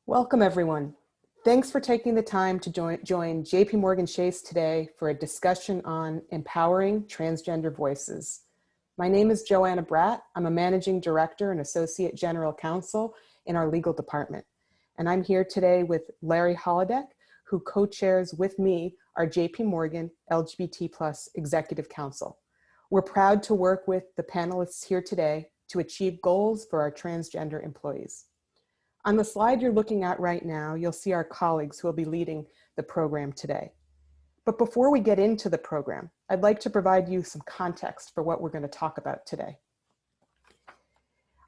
Welcome, everyone. Thanks for taking the time to join JP Morgan Chase today for a discussion on empowering transgender voices. My name is Joanna Bratt. I'm a managing director and associate general counsel in our legal department. And I'm here today with Larry Holodeck, who co-chairs with me our JP Morgan LGBT+ Executive Council. We're proud to work with the panelists here today to achieve goals for our transgender employees. On the slide you're looking at right now, you'll see our colleagues who will be leading the program today. But before we get into the program, I'd like to provide you some context for what we're going to talk about today.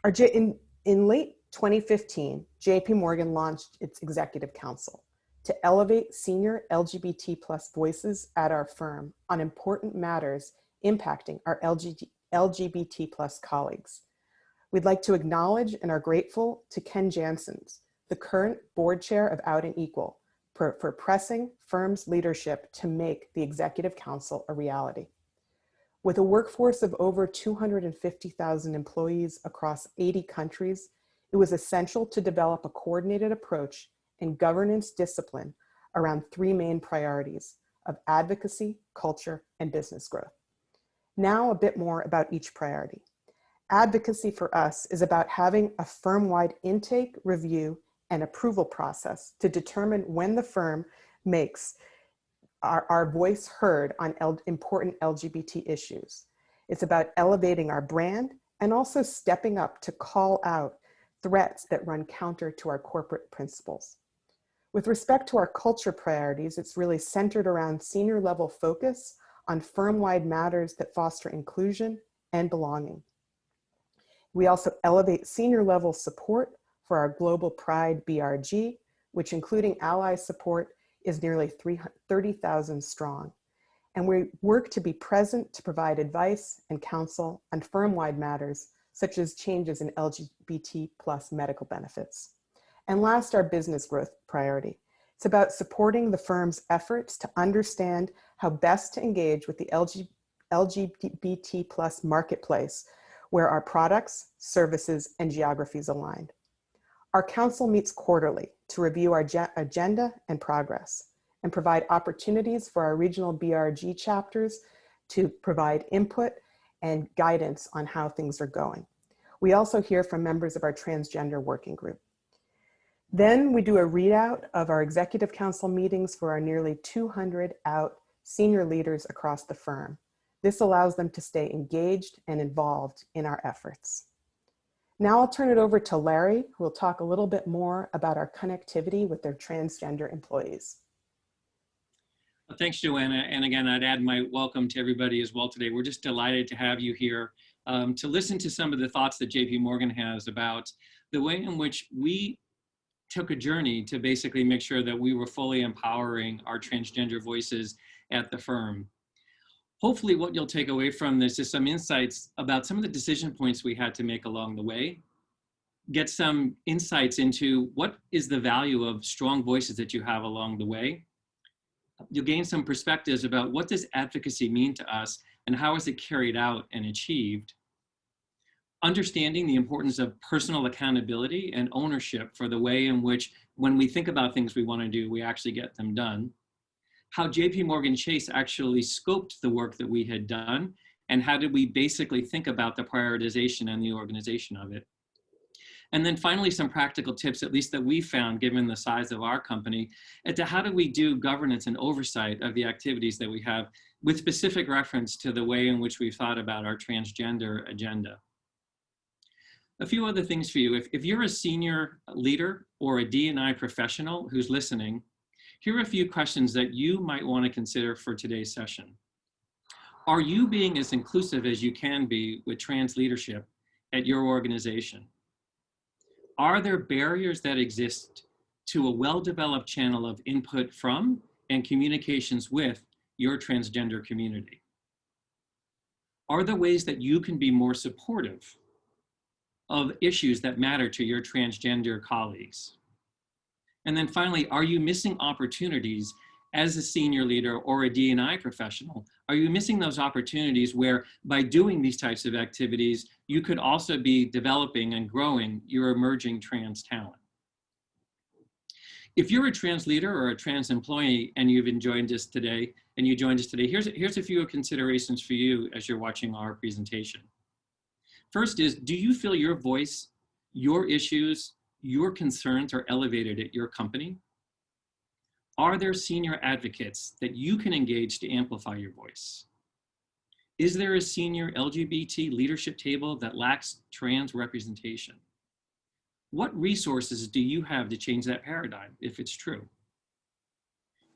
In late 2015, JP Morgan launched its Executive Council to elevate senior LGBT+ voices at our firm on important matters impacting our LGBT+ colleagues. We'd like to acknowledge and are grateful to Ken Janssens, the current board chair of Out and Equal, for pressing firm's leadership to make the Executive Council a reality. With a workforce of over 250,000 employees across 80 countries, it was essential to develop a coordinated approach and governance discipline around three main priorities of advocacy, culture, and business growth. Now a bit more about each priority. Advocacy for us is about having a firm-wide intake, review, and approval process to determine when the firm makes our voice heard on important LGBT issues. It's about elevating our brand and also stepping up to call out threats that run counter to our corporate principles. With respect to our culture priorities, it's really centered around senior level focus on firm-wide matters that foster inclusion and belonging. We also elevate senior level support for our Global Pride BRG, which including ally support is nearly 30,000 strong. And we work to be present to provide advice and counsel on firm-wide matters, such as changes in LGBT+ medical benefits. And last, our business growth priority. It's about supporting the firm's efforts to understand how best to engage with the LGBT+ marketplace, where our products, services, and geographies aligned. Our council meets quarterly to review our agenda and progress and provide opportunities for our regional BRG chapters to provide input and guidance on how things are going. We also hear from members of our transgender working group. Then we do a readout of our executive council meetings for our nearly 200 out senior leaders across the firm. This allows them to stay engaged and involved in our efforts. Now I'll turn it over to Larry, who will talk a little bit more about our connectivity with their transgender employees. Thanks, Joanna. And again, I'd add my welcome to everybody as well today. We're just delighted to have you here to listen to some of the thoughts that JP Morgan has about the way in which we took a journey to basically make sure that we were fully empowering our transgender voices at the firm. Hopefully what you'll take away from this is some insights about some of the decision points we had to make along the way, get some insights into what is the value of strong voices that you have along the way. You'll gain some perspectives about what does advocacy mean to us and how is it carried out and achieved. Understanding the importance of personal accountability and ownership for the way in which when we think about things we want to do, we actually get them done. How JP Morgan Chase actually scoped the work that we had done, and how did we basically think about the prioritization and the organization of it. And then finally, some practical tips, at least that we found given the size of our company, as to how do we do governance and oversight of the activities that we have with specific reference to the way in which we've thought about our transgender agenda. A few other things for you. If you're a senior leader or a D&I professional who's listening, here are a few questions that you might want to consider for today's session. Are you being as inclusive as you can be with trans leadership at your organization? Are there barriers that exist to a well-developed channel of input from and communications with your transgender community? Are there ways that you can be more supportive of issues that matter to your transgender colleagues? And then finally, are you missing opportunities as a senior leader or a D&I professional? Are you missing those opportunities where by doing these types of activities, you could also be developing and growing your emerging trans talent? If you're a trans leader or a trans employee and you've joined us today, here's a few considerations for you as you're watching our presentation. First is, do you feel your voice, your issues, your concerns are elevated at your company? Are there senior advocates that you can engage to amplify your voice? Is there a senior LGBT leadership table that lacks trans representation? What resources do you have to change that paradigm, if it's true?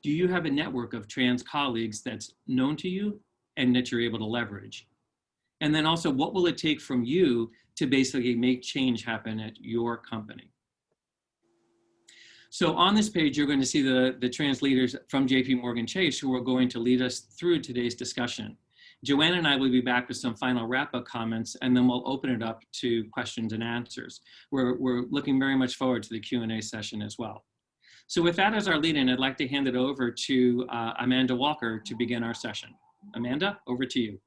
Do you have a network of trans colleagues that's known to you and that you're able to leverage? And then also, what will it take from you to basically make change happen at your company? So on this page, you're going to see the trans leaders from JP Morgan Chase who are going to lead us through today's discussion. Joanna and I will be back with some final wrap-up comments, and then we'll open it up to questions and answers. We're looking very much forward to the Q&A session as well. So with that as our lead-in, I'd like to hand it over to Amanda Walker to begin our session. Amanda, over to you.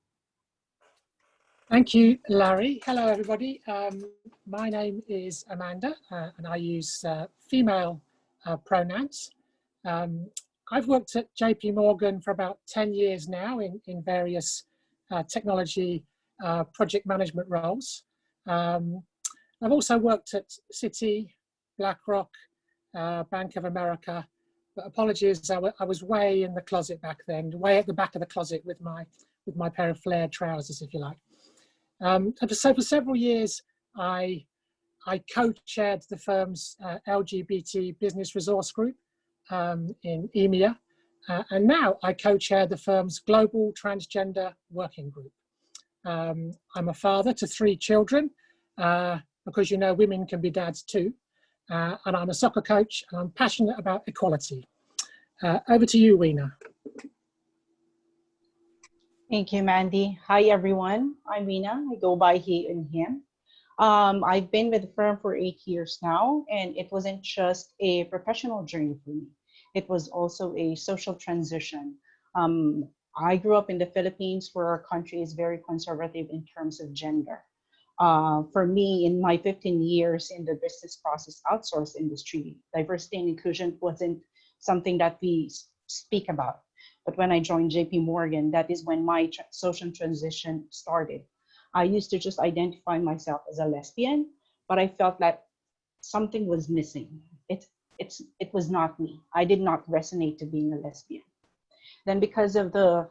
Thank you, Larry. Hello, everybody. My name is Amanda, and I use female pronouns. I've worked at JP Morgan for about 10 years now in various technology project management roles. I've also worked at Citi, BlackRock, Bank of America, but apologies, I was way in the closet back then, way at the back of the closet with my pair of flared trousers, if you like. And so for several years, I co-chaired the firm's LGBT business resource group in EMEA, and now I co-chair the firm's global transgender working group. I'm a father to 3 children, because you know women can be dads too, and I'm a soccer coach, and I'm passionate about equality. Over to you, Weena. Thank you, Mandy. Hi, everyone. I'm Mina. I go by he and him. I've been with the firm for 8 years now, and it wasn't just a professional journey for me. It was also a social transition. I grew up in the Philippines, where our country is very conservative in terms of gender. For me, in my 15 years in the business process outsource industry, diversity and inclusion wasn't something that we speak about. But when I joined JP Morgan, that is when my social transition started. I used to just identify myself as a lesbian, but I felt that something was missing. It was not me. I did not resonate to being a lesbian. Then because of the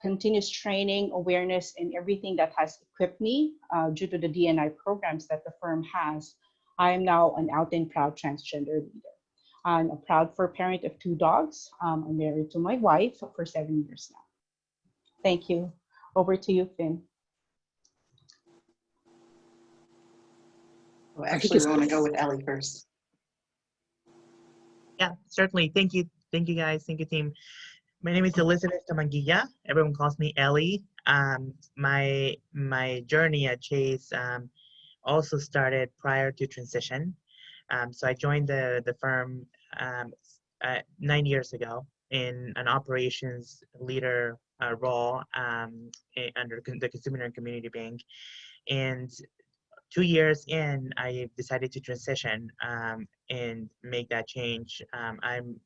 continuous training, awareness, and everything that has equipped me due to the D&I programs that the firm has, I am now an out and proud transgender leader. I'm a proud parent of 2 dogs. I'm married to my wife for 7 years now. Thank you. Over to you, Finn. Well, actually, we want to go with Ellie first. Yeah, certainly. Thank you. Thank you, guys. Thank you, team. My name is Elizabeth Tamanguilla. Everyone calls me Ellie. My journey at Chase also started prior to transition. So I joined the firm 9 years ago in an operations leader role under the Consumer and Community Bank. And 2 years in, I decided to transition and make that change. I'm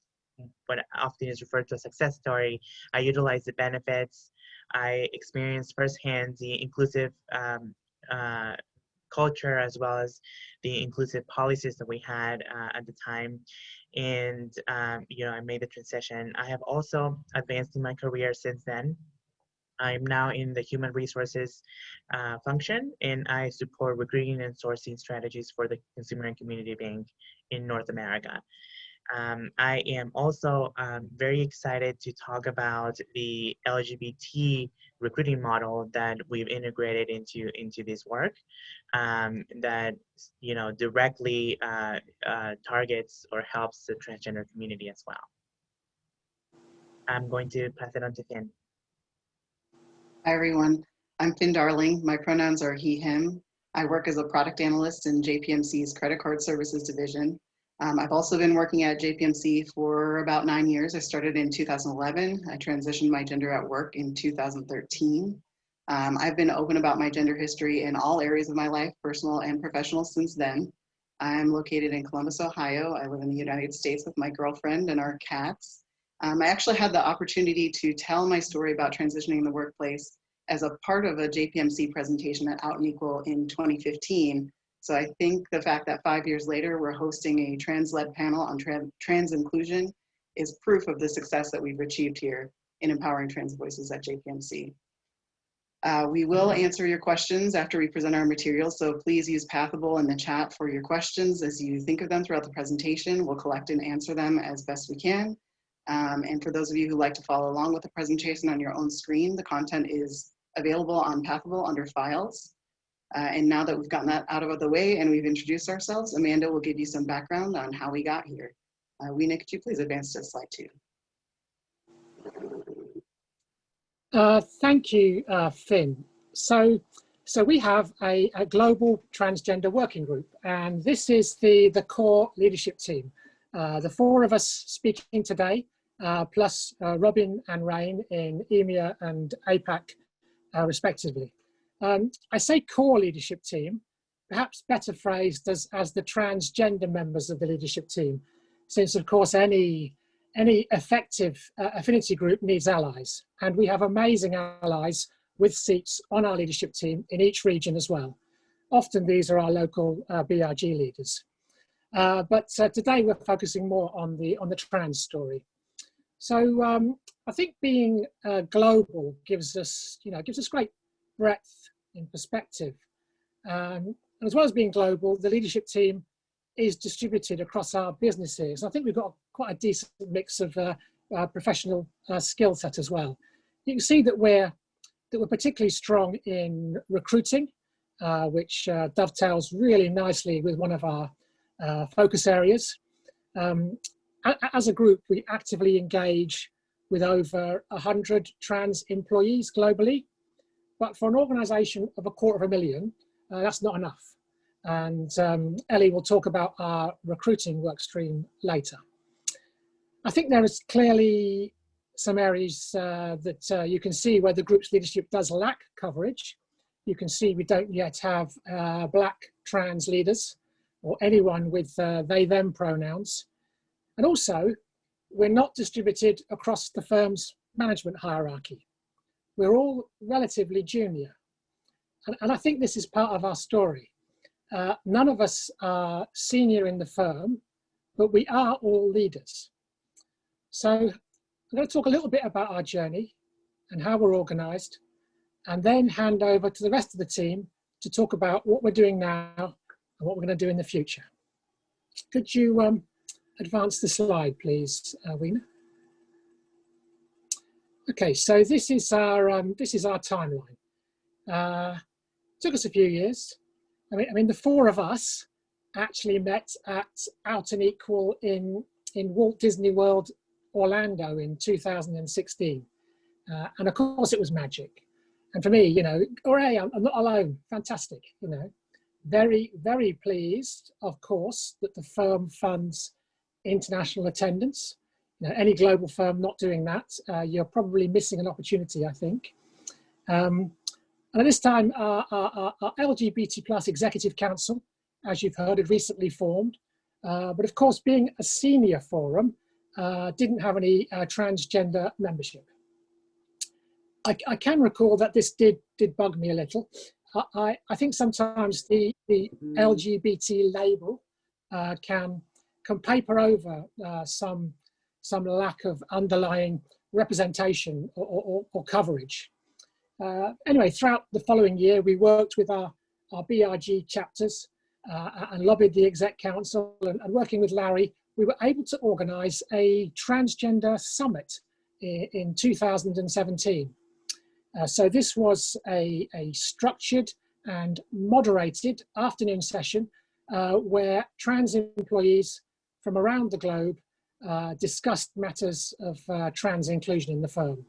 what often is referred to as a success story. I utilize the benefits. I experienced firsthand the inclusive culture, as well as the inclusive policies that we had at the time. And, I made the transition. I have also advanced in my career since then. I'm now in the human resources function, and I support recruiting and sourcing strategies for the Consumer and Community Bank in North America. I am also very excited to talk about the LGBT recruiting model that we've integrated into this work that directly targets or helps the transgender community as well. I'm going to pass it on to Finn. Hi, everyone. I'm Finn Darling. My pronouns are he, him. I work as a product analyst in JPMC's Credit Card Services Division. I've also been working at JPMC for about 9 years. I started in 2011. I transitioned my gender at work in 2013. I've been open about my gender history in all areas of my life, personal and professional, since then. I'm located in Columbus, Ohio. I live in the United States with my girlfriend and our cats. I actually had the opportunity to tell my story about transitioning in the workplace as a part of a JPMC presentation at Out and Equal in 2015. So I think the fact that 5 years later, we're hosting a trans-led panel on trans inclusion is proof of the success that we've achieved here in empowering trans voices at JPMC. We will answer your questions after we present our materials, so please use Pathable in the chat for your questions as you think of them throughout the presentation. We'll collect and answer them as best we can. And for those of you who like to follow along with the presentation on your own screen, the content is available on Pathable under Files. And now that we've gotten that out of the way and we've introduced ourselves, Amanda will give you some background on how we got here. Weena, could you please advance to slide 2? Thank you, Finn. So we have a global transgender working group, and this is the core leadership team. The 4 of us speaking today, plus Robin and Rain in EMEA and APAC, respectively. I say core leadership team, perhaps better phrased as the transgender members of the leadership team, since of course any effective affinity group needs allies, and we have amazing allies with seats on our leadership team in each region as well. Often these are our local BRG leaders. But today we're focusing more on the trans story. So I think being global gives us great breadth in perspective. And as well as being global, the leadership team is distributed across our businesses. I think we've got quite a decent mix of professional skill set as well. You can see that we're particularly strong in recruiting, which dovetails really nicely with one of our focus areas. As a group, we actively engage with over 100 trans employees globally, but for an organisation of 250,000, that's not enough. And Ellie will talk about our recruiting work stream later. I think there is clearly some areas that you can see where the group's leadership does lack coverage. You can see we don't yet have Black trans leaders or anyone with they, them pronouns. And also, we're not distributed across the firm's management hierarchy. We're all relatively junior. And I think this is part of our story. None of us are senior in the firm, but we are all leaders. So I'm going to talk a little bit about our journey and how we're organised, and then hand over to the rest of the team to talk about what we're doing now and what we're going to do in the future. Could you advance the slide, please, Weena? Okay, so this is our timeline. Took us a few years. I mean, the 4 of us actually met at Out and Equal in Walt Disney World, Orlando in 2016. And of course it was magic. And for me, hooray, I'm not alone, fantastic, Very, very pleased, of course, that the firm funds international attendance. Any global firm not doing that, you're probably missing an opportunity, I think. And at this time, our LGBT plus Executive Council, as you've heard, had recently formed. But of course, being a senior forum, didn't have any transgender membership. I can recall that this did bug me a little. I think sometimes the LGBT label can paper over some lack of underlying representation or coverage. Anyway, throughout the following year, we worked with our BRG chapters and lobbied the Exec Council, and working with Larry, we were able to organise a transgender summit in 2017. So this was a structured and moderated afternoon session where trans employees from around the globe discussed matters of trans inclusion in the firm.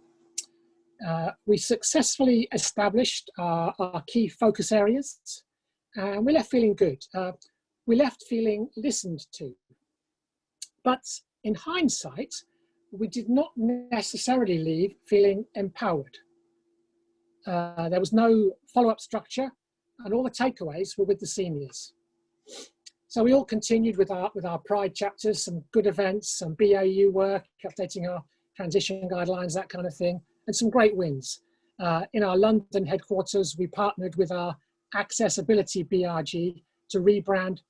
We successfully established our key focus areas, and we left feeling good. We left feeling listened to. But in hindsight, we did not necessarily leave feeling empowered. There was no follow-up structure, and all the takeaways were with the seniors. So we all continued with our Pride chapters, some good events, some BAU work, updating our transition guidelines, that kind of thing, and some great wins. In our London headquarters, we partnered with our Accessibility BRG to rebrand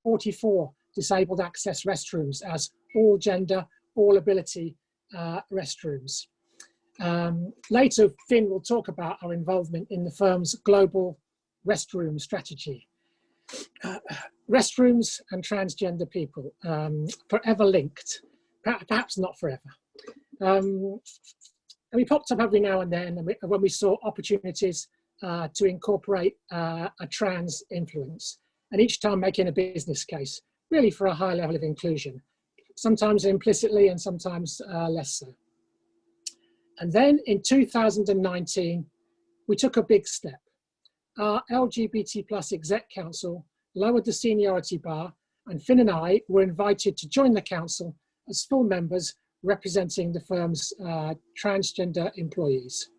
44 disabled access restrooms as all gender, all ability restrooms. Later, Finn will talk about our involvement in the firm's global restroom strategy. Restrooms and transgender people, forever linked, perhaps not forever. And we popped up every now and then when we saw opportunities to incorporate a trans influence, and each time making a business case, really for a high level of inclusion, sometimes implicitly and sometimes less so. And then in 2019, we took a big step. Our LGBT plus exec council lowered the seniority bar, and Finn and I were invited to join the council as full members representing the firm's transgender employees.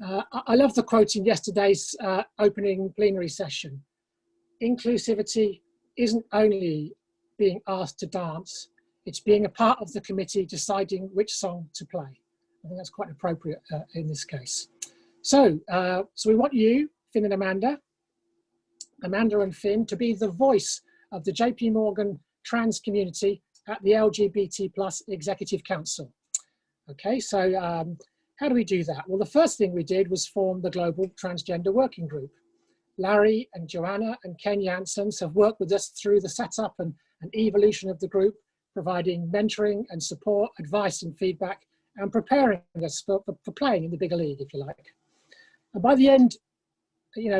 I love the quote in yesterday's opening plenary session. Inclusivity isn't only being asked to dance, it's being a part of the committee deciding which song to play. I think that's quite appropriate in this case. So we want you, Finn and Amanda and Finn, to be the voice of the JP Morgan trans community at the LGBT plus Executive Council. Okay, so how do we do that? Well, the first thing we did was form the Global Transgender Working Group. Larry and Joanna and Ken Janssens have worked with us through the setup and evolution of the group, providing mentoring and support, advice and feedback, and preparing us for playing in the bigger league, if you like. And by the end,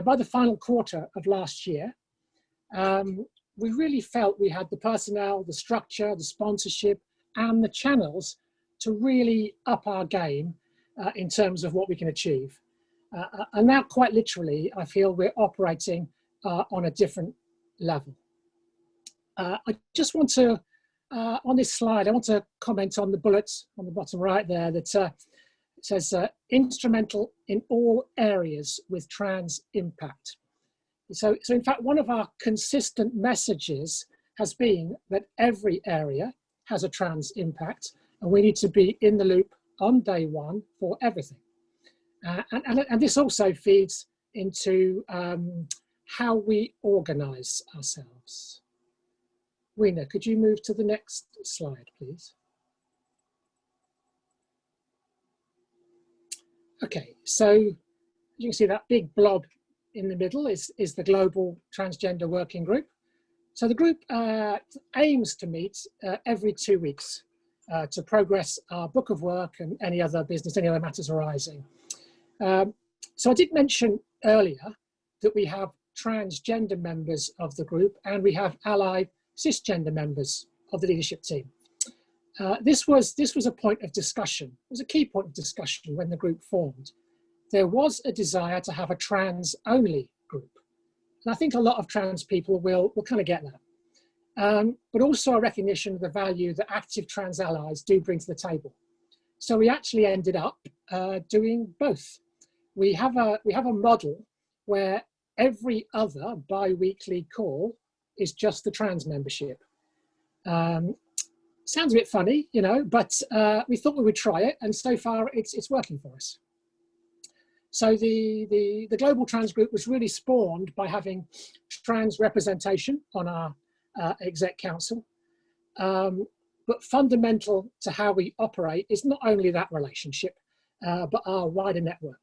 by the final quarter of last year, we really felt we had the personnel, the structure, the sponsorship, and the channels to really up our game in terms of what we can achieve. And now, quite literally, I feel we're operating on a different level. I just want to, on this slide, I want to comment on the bullets on the bottom right there that says instrumental in all areas with trans impact. So in fact, one of our consistent messages has been that every area has a trans impact, and we need to be in the loop on day one for everything. And this also feeds into how we organize ourselves. Weena, could you move to the next slide, please? Okay, so you can see that big blob in the middle is the Global Transgender Working Group. So the group aims to meet every 2 weeks to progress our book of work and any other business, any other matters arising. So I did mention earlier that we have transgender members of the group and we have allied cisgender members of the leadership team. This was a point of discussion. It was a key point of discussion when the group formed. There was a desire to have a trans-only group. And I think a lot of trans people will kind of get that. But also a recognition of the value that active trans allies do bring to the table. So we actually ended up doing both. We have a model where every other bi-weekly call is just the trans membership. Sounds a bit funny, but we thought we would try it, and so far it's working for us. So the Global Trans Group was really spawned by having trans representation on our exec council. But fundamental to how we operate is not only that relationship, but our wider network.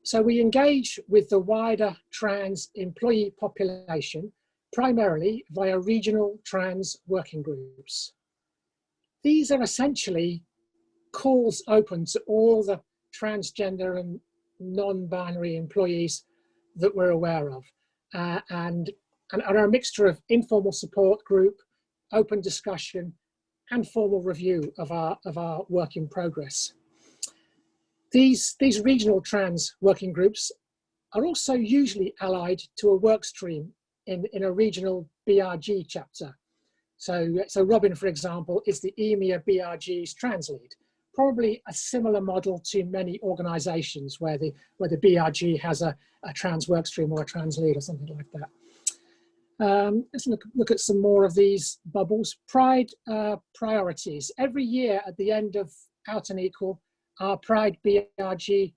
So we engage with the wider trans employee population, primarily via regional trans working groups. These are essentially calls open to all the transgender and non-binary employees that we're aware of, and are a mixture of informal support group, open discussion, and formal review of our work in progress. These regional trans working groups are also usually allied to a work stream in a regional BRG chapter. So Robin, for example, is the EMEA BRG's trans lead. Probably a similar model to many organizations where the BRG has a trans work stream or a trans lead or something like that. Let's look at some more of these bubbles. Pride priorities. Every year at the end of Out and Equal, our Pride BRG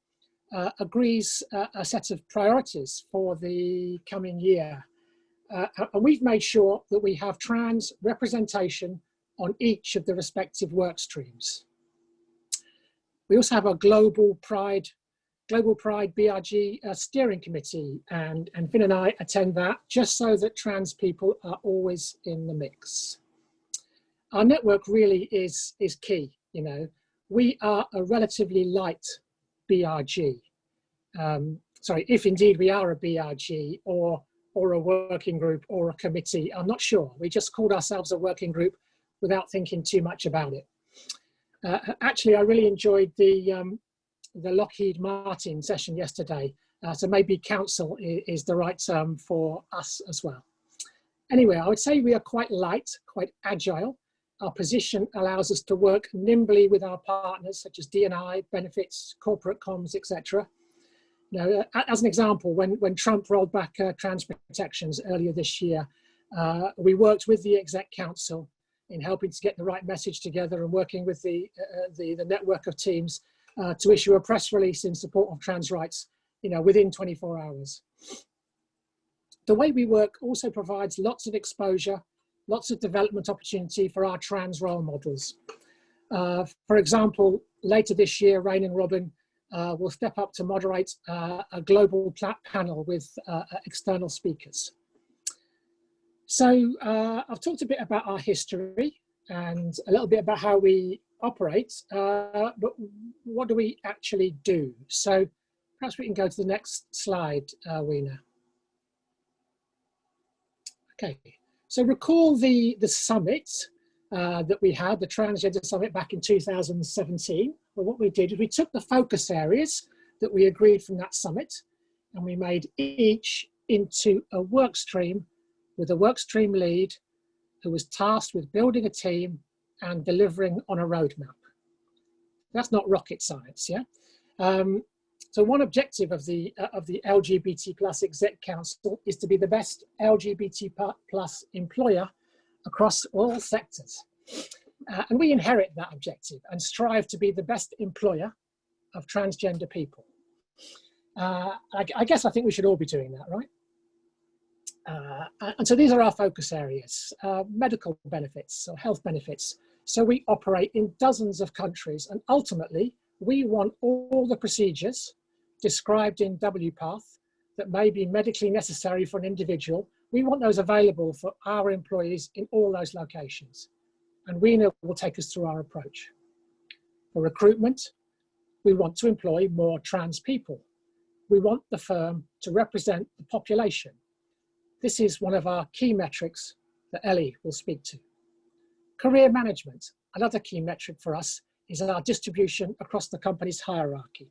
agrees a set of priorities for the coming year. And we've made sure that we have trans representation on each of the respective work streams. We also have a Global Pride BRG steering committee, and Finn and I attend that just so that trans people are always in the mix. Our network really is key, you know. We are a relatively light BRG. Sorry, if indeed we are a BRG or a working group or a committee, I'm not sure. We just called ourselves a working group without thinking too much about it. Actually, I really enjoyed the Lockheed Martin session yesterday. So maybe council is the right term for us as well. Anyway, I would say we are quite light, quite agile. Our position allows us to work nimbly with our partners such as D&I, benefits, corporate comms, etc. You know, as an example, when Trump rolled back trans protections earlier this year, we worked with the Exec Council in helping to get the right message together and working with the network of teams to issue a press release in support of trans rights, you know, within 24 hours. The way we work also provides lots of exposure, lots of development opportunity for our trans role models. For example, later this year, Rain and Robin will step up to moderate a global panel with external speakers. So I've talked a bit about our history and a little bit about how we operate, but what do we actually do? So perhaps we can go to the next slide, Weena. Okay, so recall the summit that we had, the Transgender Summit back in 2017. Well, what we did is we took the focus areas that we agreed from that summit and we made each into a work stream with a work stream lead who was tasked with building a team and delivering on a roadmap. That's not rocket science, yeah? So one objective of the LGBT plus Exec Council is to be the best LGBT plus employer across all sectors. And we inherit that objective and strive to be the best employer of transgender people. I guess I think we should all be doing that, right? And so these are our focus areas: medical benefits or health benefits. So we operate in dozens of countries, and ultimately we want all the procedures described in WPATH that may be medically necessary for an individual. We want those available for our employees in all those locations. And Weena will take us through our approach. For recruitment, we want to employ more trans people. We want the firm to represent the population. This is one of our key metrics that Ellie will speak to. Career management, another key metric for us, is our distribution across the company's hierarchy.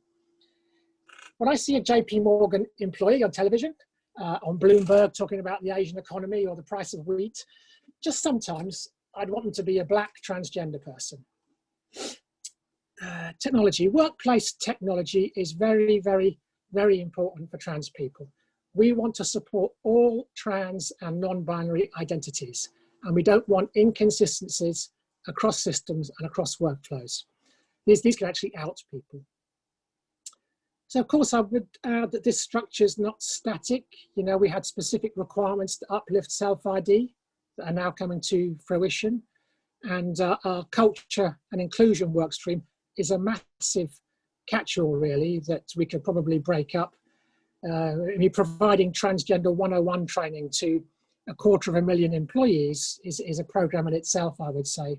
When I see a JP Morgan employee on television, on Bloomberg talking about the Asian economy or the price of wheat, just sometimes I'd want them to be a Black transgender person. Technology, workplace technology is very, very, very important for trans people. We want to support all trans and non-binary identities, and we don't want inconsistencies across systems and across workflows. These can actually out people. So of course I would add that this structure is not static. You know, we had specific requirements to uplift self-ID that are now coming to fruition. And our culture and inclusion workstream is a massive catch-all really that we could probably break up. Providing Transgender 101 training to 250,000 employees is a program in itself, I would say.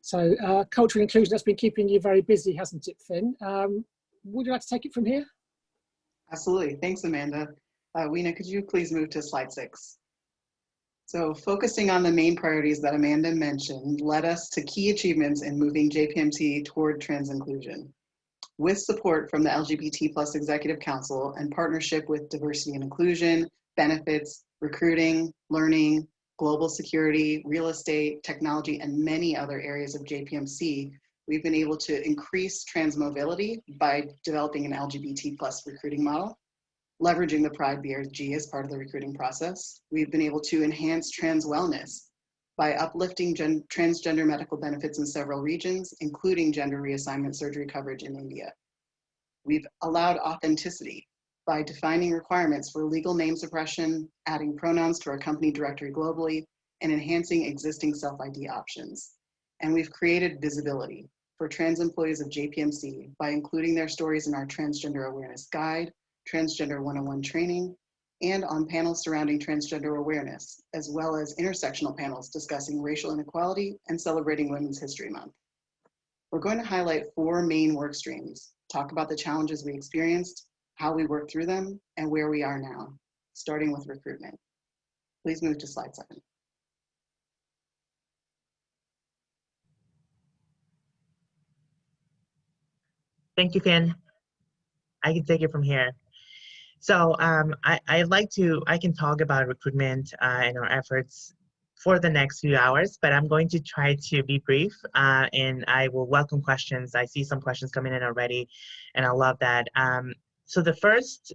So culture and inclusion, that's been keeping you very busy, hasn't it, Finn? Would you like to take it from here? Absolutely. Thanks, Amanda. Weena, could you please move to slide 6? So focusing on the main priorities that Amanda mentioned led us to key achievements in moving JPMC toward trans inclusion. With support from the LGBT plus Executive Council and partnership with diversity and inclusion, benefits, recruiting, learning, global security, real estate, technology, and many other areas of JPMC, we've been able to increase trans mobility by developing an LGBT plus recruiting model. leveraging the Pride BRG as part of the recruiting process. We've been able to enhance trans wellness by uplifting transgender medical benefits in several regions, including gender reassignment surgery coverage in India. We've allowed authenticity by defining requirements for legal name suppression, adding pronouns to our company directory globally, and enhancing existing self-ID options. And we've created visibility for trans employees of JPMC by including their stories in our Transgender Awareness Guide, Transgender 101 training, and on panels surrounding transgender awareness, as well as intersectional panels discussing racial inequality and celebrating Women's History Month. We're going to highlight 4 main work streams, talk about the challenges we experienced, how we worked through them, and where we are now, starting with recruitment. Please move to slide 7. Thank you, Finn. I can take it from here. So I can talk about recruitment and our efforts for the next few hours, but I'm going to try to be brief and I will welcome questions. I see some questions coming in already and I love that. So the first,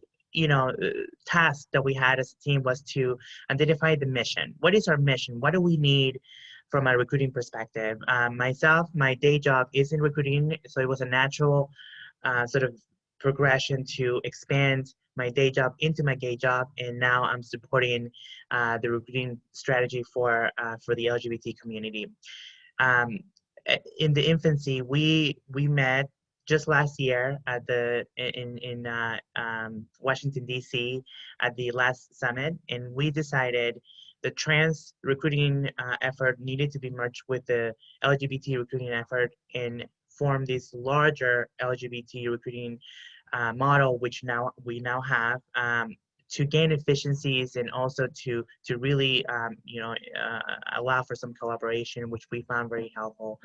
task that we had as a team was to identify the mission. What is our mission? What do we need from a recruiting perspective? Myself, my day job is in recruiting, so it was a natural sort of progression to expand my day job into my gay job, and now I'm supporting the recruiting strategy for the LGBT community. In the infancy, we met just last year at in Washington D.C. at the last summit, and we decided the trans recruiting effort needed to be merged with the LGBT recruiting effort and form this larger LGBT recruiting model, which we now have to gain efficiencies and also to really allow for some collaboration, which we found very helpful.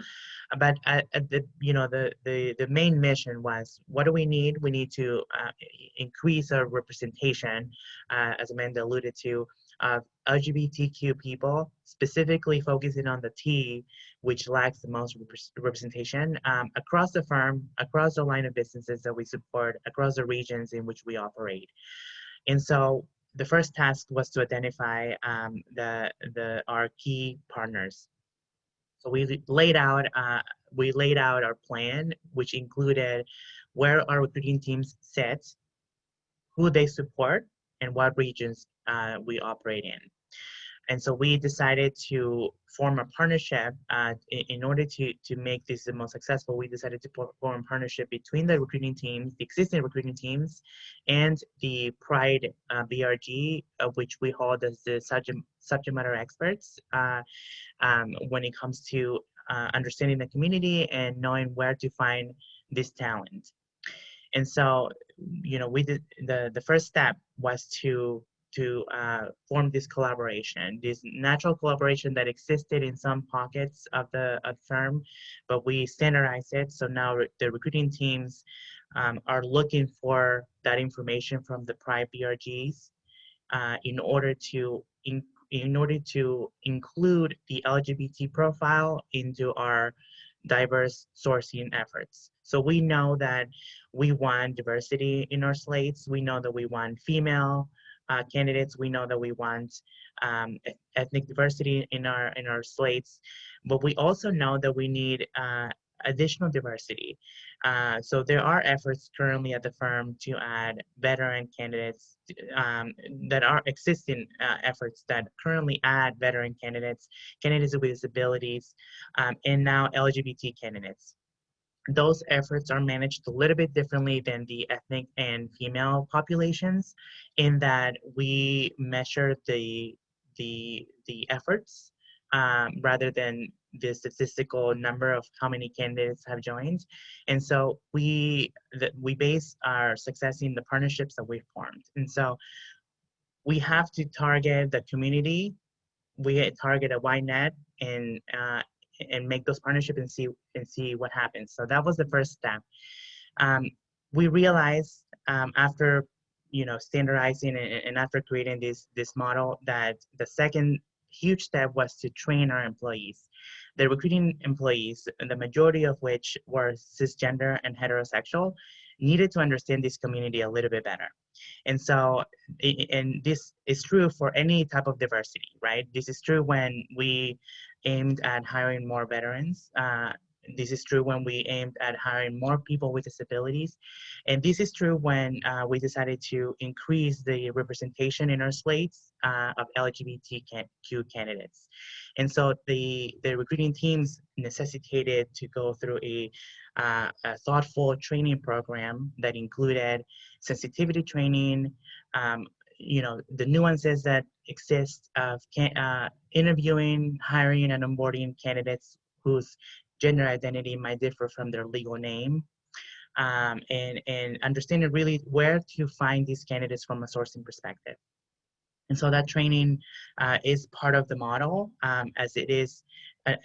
But the main mission was, what do we need? We need to increase our representation, as Amanda alluded to, of LGBTQ people, specifically focusing on the T, which lacks the most representation across the firm, across the line of businesses that we support, across the regions in which we operate. And so the first task was to identify our key partners. So we laid out our plan, which included where our recruiting teams sit, who they support, and what regions we operate in. And so we decided to form a partnership in order to make this the most successful. We decided to form a partnership between the recruiting teams, the existing recruiting teams, and the Pride BRG, which we hold as the subject matter experts when it comes to understanding the community and knowing where to find this talent. And so, we did the first step was to form this collaboration, this natural collaboration that existed in some pockets of the firm, but we standardized it. So now the recruiting teams are looking for that information from the Pride BRGs in order to include the LGBT profile into our diverse sourcing efforts. So we know that we want diversity in our slates. We know that we want female candidates. We know that we want ethnic diversity in our slates, but we also know that we need additional diversity. So there are efforts currently at the firm to add veteran candidates that are existing efforts that currently add veteran candidates with disabilities, and now LGBT candidates. Those efforts are managed a little bit differently than the ethnic and female populations, in that we measure the efforts rather than the statistical number of how many candidates have joined. And so we base our success in the partnerships that we've formed. And so we have to target the community. We target a wide net and make those partnerships and see what happens. So that was the first step. We realized after standardizing and after creating this model, that the second huge step was to train our employees. The recruiting employees, the majority of which were cisgender and heterosexual, needed to understand this community a little bit better. And so, and this is true for any type of diversity, right? This is true when we aimed at hiring more veterans. This is true when we aimed at hiring more people with disabilities. And this is true when we decided to increase the representation in our slates of LGBTQ candidates. And so the recruiting teams necessitated to go through a thoughtful training program that included sensitivity training, you know, the nuances that exist of interviewing, hiring, and onboarding candidates whose gender identity might differ from their legal name, and understanding really where to find these candidates from a sourcing perspective. And so that training is part of the model, as it is,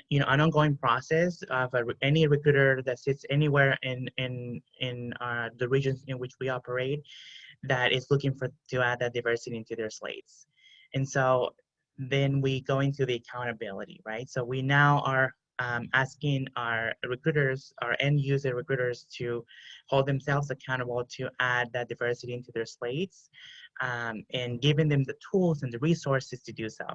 you know, an ongoing process of any recruiter that sits anywhere in the regions in which we operate that is looking to add that diversity into their slates. And so then we go into the accountability, right? So we now are asking our recruiters, our end user recruiters, to hold themselves accountable to add that diversity into their slates, and giving them the tools and the resources to do so.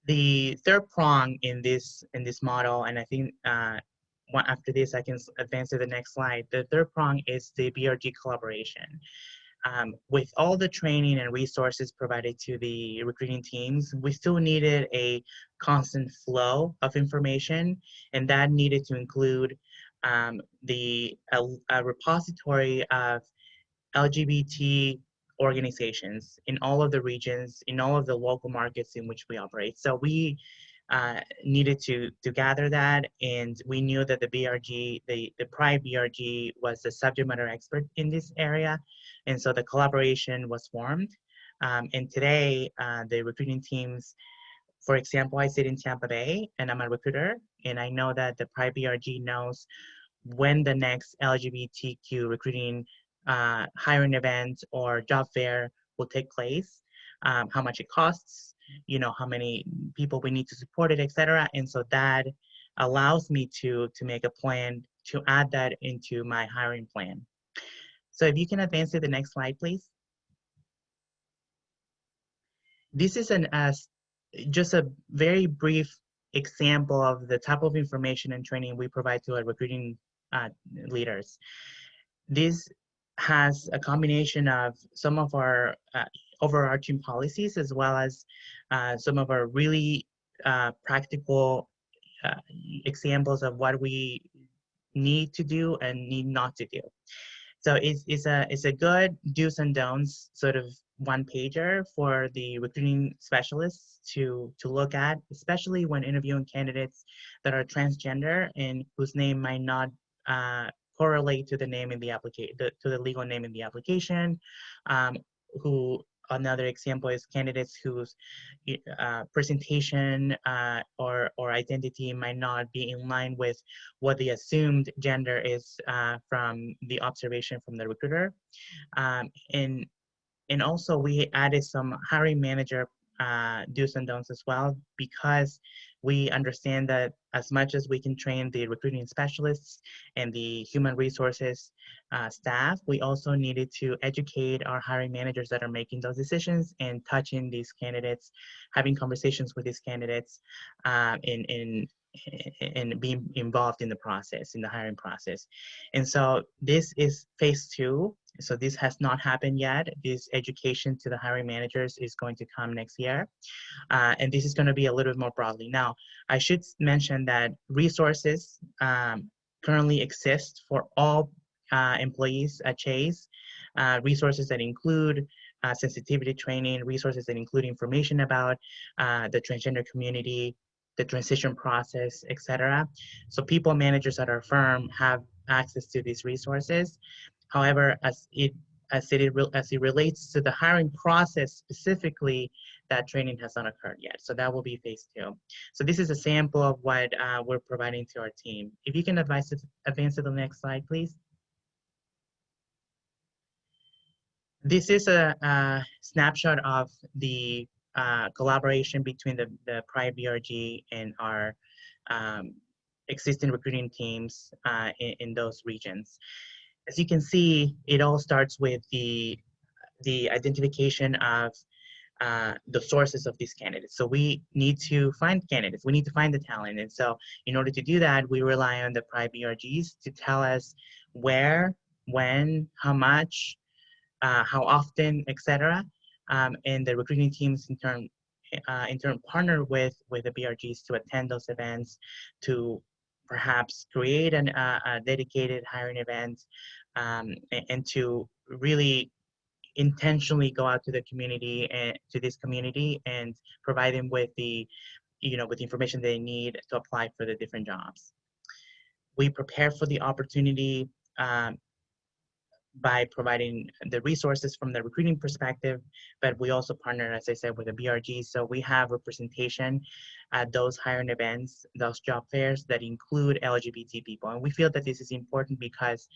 The third prong in this model, and I think after this I can advance to the next slide. The third prong is the BRG collaboration. With all the training and resources provided to the recruiting teams, we still needed a constant flow of information, and that needed to include a repository of LGBT organizations in all of the regions, in all of the local markets in which we operate. So we needed to gather that, and we knew that the BRG, the Pride BRG, was the subject matter expert in this area, and so the collaboration was formed. And today, the recruiting teams, for example, I sit in Tampa Bay, and I'm a recruiter, and I know that the Pride BRG knows when the next LGBTQ recruiting hiring event or job fair will take place, how much it costs, you know, how many people we need to support it, etc. And so that allows me to make a plan to add that into my hiring plan. So if you can advance to the next slide, please. This is just a very brief example of the type of information and training we provide to our recruiting leaders. This has a combination of some of our overarching policies, as well as some of our really practical examples of what we need to do and need not to do. So it's a good do's and don'ts sort of one pager for the recruiting specialists to look at, especially when interviewing candidates that are transgender and whose name might not correlate to the name in the application, to the legal name in the application. Another example is candidates whose presentation or identity might not be in line with what the assumed gender is from the observation from the recruiter. And also we added some hiring manager do's and don'ts as well, because we understand that as much as we can train the recruiting specialists and the human resources staff, we also needed to educate our hiring managers that are making those decisions and touching these candidates, having conversations with these candidates, and being involved in the process, in the hiring process. And so this is phase 2. So this has not happened yet. This education to the hiring managers is going to come next year. And this is going to be a little bit more broadly. Now, I should mention that resources currently exist for all employees at Chase, resources that include sensitivity training, resources that include information about the transgender community, the transition process, etc. So people managers at our firm have access to these resources. However, as it relates to the hiring process specifically, that training has not occurred yet. So that will be phase 2. So this is a sample of what we're providing to our team. If you can advance to the next slide, please. This is a snapshot of the collaboration between the Pride BRG and our existing recruiting teams in those regions. As you can see, it all starts with the identification of the sources of these candidates. So we need to find candidates. We need to find the talent. And so in order to do that, we rely on the private BRGs to tell us where, when, how much, how often, etc. And the recruiting teams in turn partner with the BRGs to attend those events, to perhaps create a dedicated hiring event, and to really intentionally go out to the community and to this community and provide them with the with the information they need to apply for the different jobs. We prepare for the opportunity by providing the resources from the recruiting perspective, but we also partner, as I said, with the BRG. So we have representation at those hiring events, those job fairs that include LGBT people. And we feel that this is important because,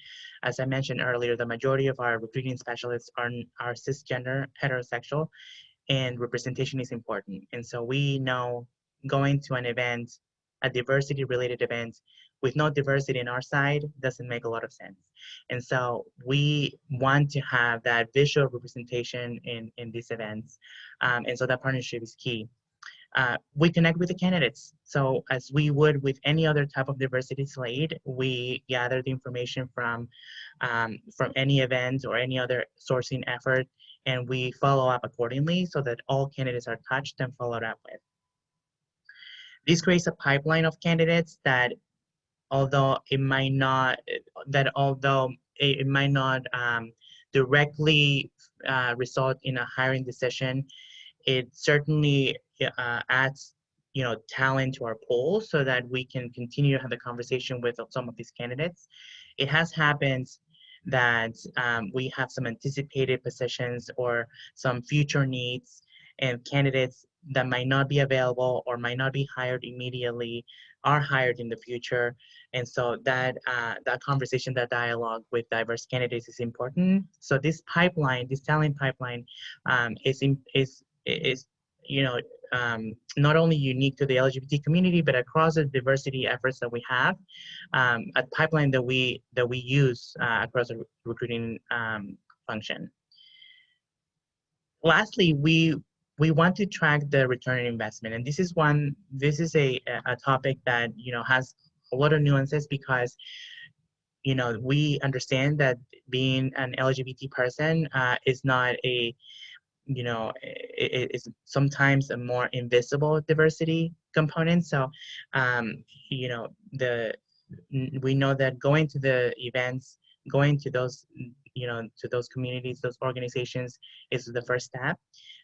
as I mentioned earlier, the majority of our recruiting specialists are cisgender, heterosexual, and representation is important. And so we know going to an event, a diversity related event, with no diversity on our side doesn't make a lot of sense. And so we want to have that visual representation in these events. And so that partnership is key. We connect with the candidates. So as we would with any other type of diversity slate, we gather the information from any event or any other sourcing effort, and we follow up accordingly so that all candidates are touched and followed up with. This creates a pipeline of candidates that although it might not directly result in a hiring decision, it certainly adds talent to our pool so that we can continue to have the conversation with some of these candidates. It has happened that we have some anticipated positions or some future needs, and candidates that might not be available or might not be hired immediately are hired in the future. And so that conversation, that dialogue with diverse candidates is important. So this pipeline, this talent pipeline, is not only unique to the LGBT community, but across the diversity efforts that we have, a pipeline that we use across the recruiting function. Lastly, we want to track the return on investment, and this is a topic that has a lot of nuances, because we understand that being an LGBT person is not a it is sometimes a more invisible diversity component. So we know that going to the events, going to those to those communities, those organizations, is the first step.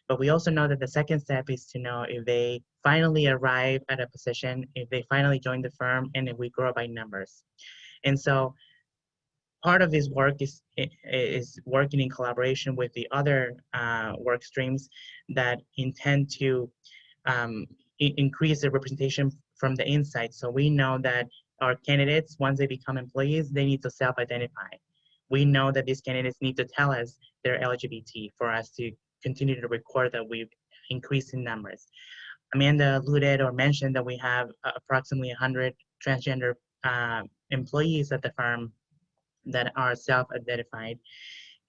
But we also know that the second step is to know if they finally arrive at a position, if they finally join the firm, and if we grow by numbers. And so part of this work is working in collaboration with the other work streams that intend to increase the representation from the inside. So we know that our candidates, once they become employees, they need to self-identify. We know that these candidates need to tell us they're LGBT for us to continue to record that we've increased in numbers. Amanda alluded or mentioned that we have approximately 100 transgender employees at the firm that are self-identified,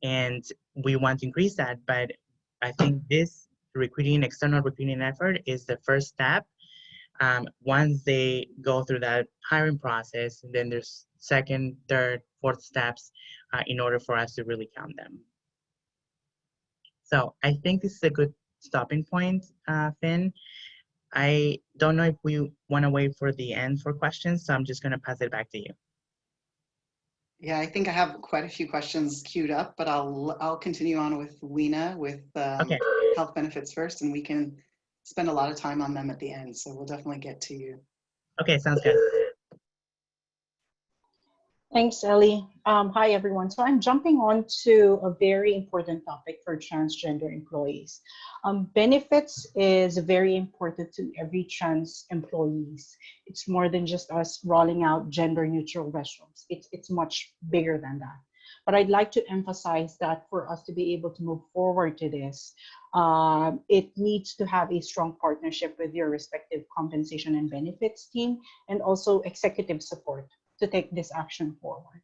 and we want to increase that. But I think this external recruiting effort is the first step. Once they go through that hiring process, then there's second, third, fourth steps in order for us to really count them. So I think this is a good stopping point, Finn. I don't know if we want to wait for the end for questions, so I'm just going to pass it back to you. Yeah, I think I have quite a few questions queued up, but I'll continue on with Weena with Okay. health benefits first, and we can spend a lot of time on them at the end. So we'll definitely get to you. Okay, sounds good. Thanks, Ellie. Hi, everyone. So I'm jumping on to a very important topic for transgender employees. Benefits is very important to every trans employees. It's more than just us rolling out gender neutral restrooms. It's much bigger than that. But I'd like to emphasize that for us to be able to move forward to this, it needs to have a strong partnership with your respective compensation and benefits team, and also executive support to take this action forward.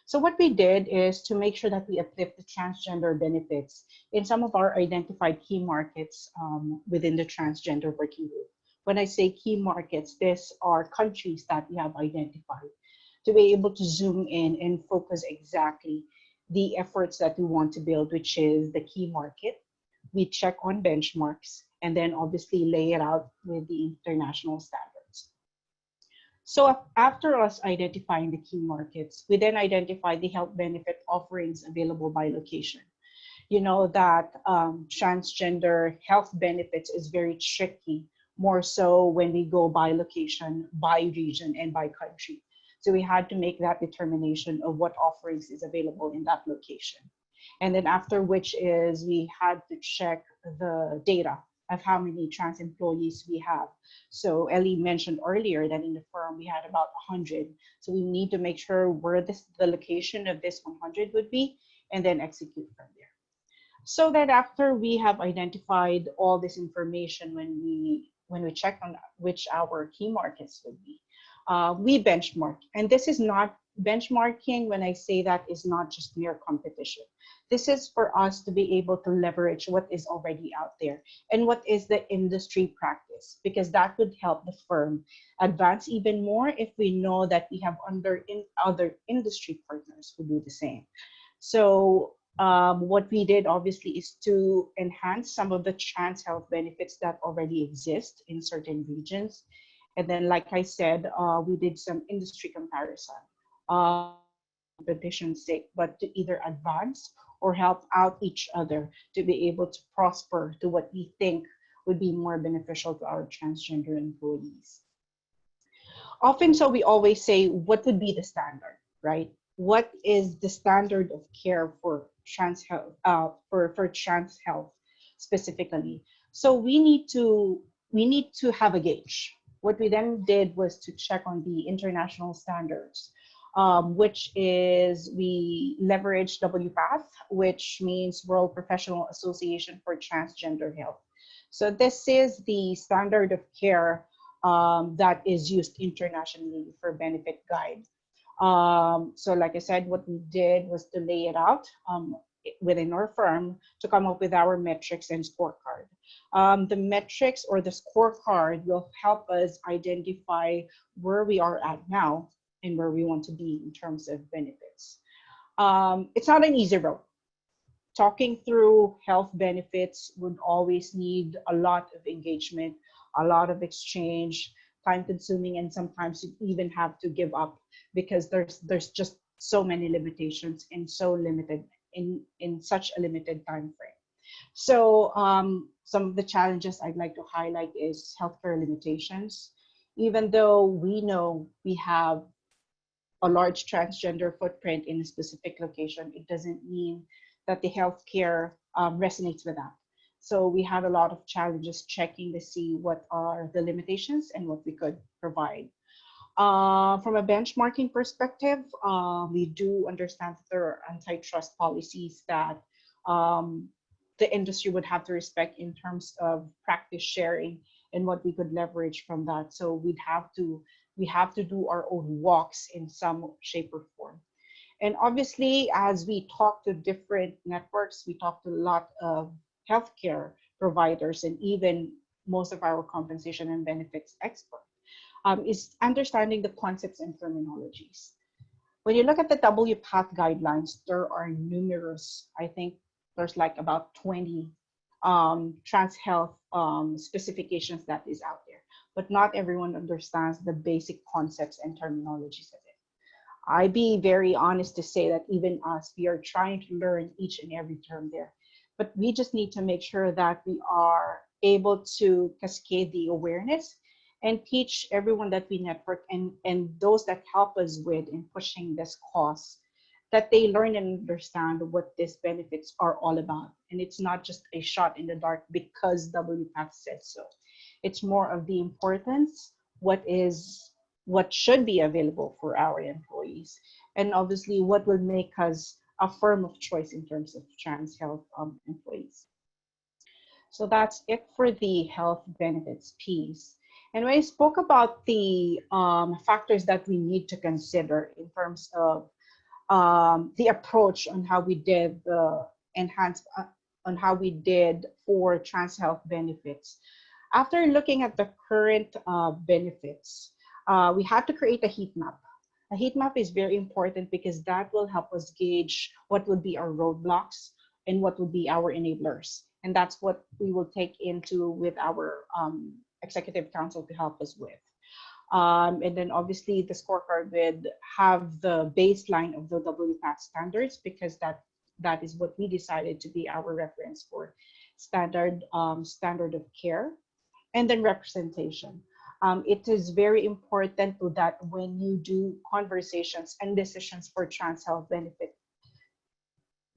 So what we did is to make sure that we uplift the transgender benefits in some of our identified key markets within the transgender working group. When I say key markets, these are countries that we have identified to be able to zoom in and focus exactly the efforts that we want to build, which is the key market. We check on benchmarks and then obviously lay it out with the international standards. So after us identifying the key markets, we then identify the health benefit offerings available by location. You know that transgender health benefits is very tricky, more so when we go by location, by region, and by country. So we had to make that determination of what offerings is available in that location. And then after which is we had to check the data of how many trans employees we have. So Ellie mentioned earlier that in the firm we had about 100. So we need to make sure where the location of this 100 would be, and then execute from there. So that after we have identified all this information, when we check on which our key markets would be, we benchmark. And this is not benchmarking. When I say that, is not just mere competition. This is for us to be able to leverage what is already out there and what is the industry practice, because that would help the firm advance even more if we know that we have other industry partners who do the same. So what we did obviously is to enhance some of the trans health benefits that already exist in certain regions. And then, like I said, we did some industry comparison, competition's sake, but to either advance or help out each other to be able to prosper to what we think would be more beneficial to our transgender employees. Often, so we always say, what would be the standard, right? What is the standard of care for trans health, for trans health specifically? So we need to have a gauge. What we then did was to check on the international standards, which is we leveraged WPATH, which means World Professional Association for Transgender Health. So this is the standard of care that is used internationally for benefit guide. So like I said, what we did was to lay it out within our firm to come up with our metrics and scorecard. The metrics or the scorecard will help us identify where we are at now and where we want to be in terms of benefits. It's not an easy road. Talking through health benefits would always need a lot of engagement, a lot of exchange, time consuming, and sometimes you even have to give up because there's just so many limitations and so limited in such a limited time frame. So some of the challenges I'd like to highlight is healthcare limitations. Even though we know we have a large transgender footprint in a specific location, it doesn't mean that the healthcare resonates with that. So we had a lot of challenges checking to see what are the limitations and what we could provide. From a benchmarking perspective, we do understand that there are antitrust policies that the industry would have to respect in terms of practice sharing and what we could leverage from that. So we have to do our own walks in some shape or form. And obviously, as we talk to different networks, we talk to a lot of healthcare providers and even most of our compensation and benefits experts, is understanding the concepts and terminologies. When you look at the WPATH guidelines, there are numerous, I think there's like about 20 trans health specifications that is out there, but not everyone understands the basic concepts and terminologies of it. I'd be very honest to say that even us, we are trying to learn each and every term there, but we just need to make sure that we are able to cascade the awareness and teach everyone that we network and those that help us with in pushing this cause, that they learn and understand what these benefits are all about. And it's not just a shot in the dark because WPATH said so. It's more of the importance, what should be available for our employees, and obviously what will make us a firm of choice in terms of trans health employees. So that's it for the health benefits piece. And when I spoke about the factors that we need to consider in terms of the approach on how we did the enhance on how we did for trans health benefits. After looking at the current benefits, we had to create a heat map. A heat map is very important because that will help us gauge what would be our roadblocks and what would be our enablers. And that's what we will take into with our executive council to help us with. And then obviously the scorecard would have the baseline of the WPATH standards because that is what we decided to be our reference for standard of care. And then representation. It is very important to that when you do conversations and decisions for trans health benefit,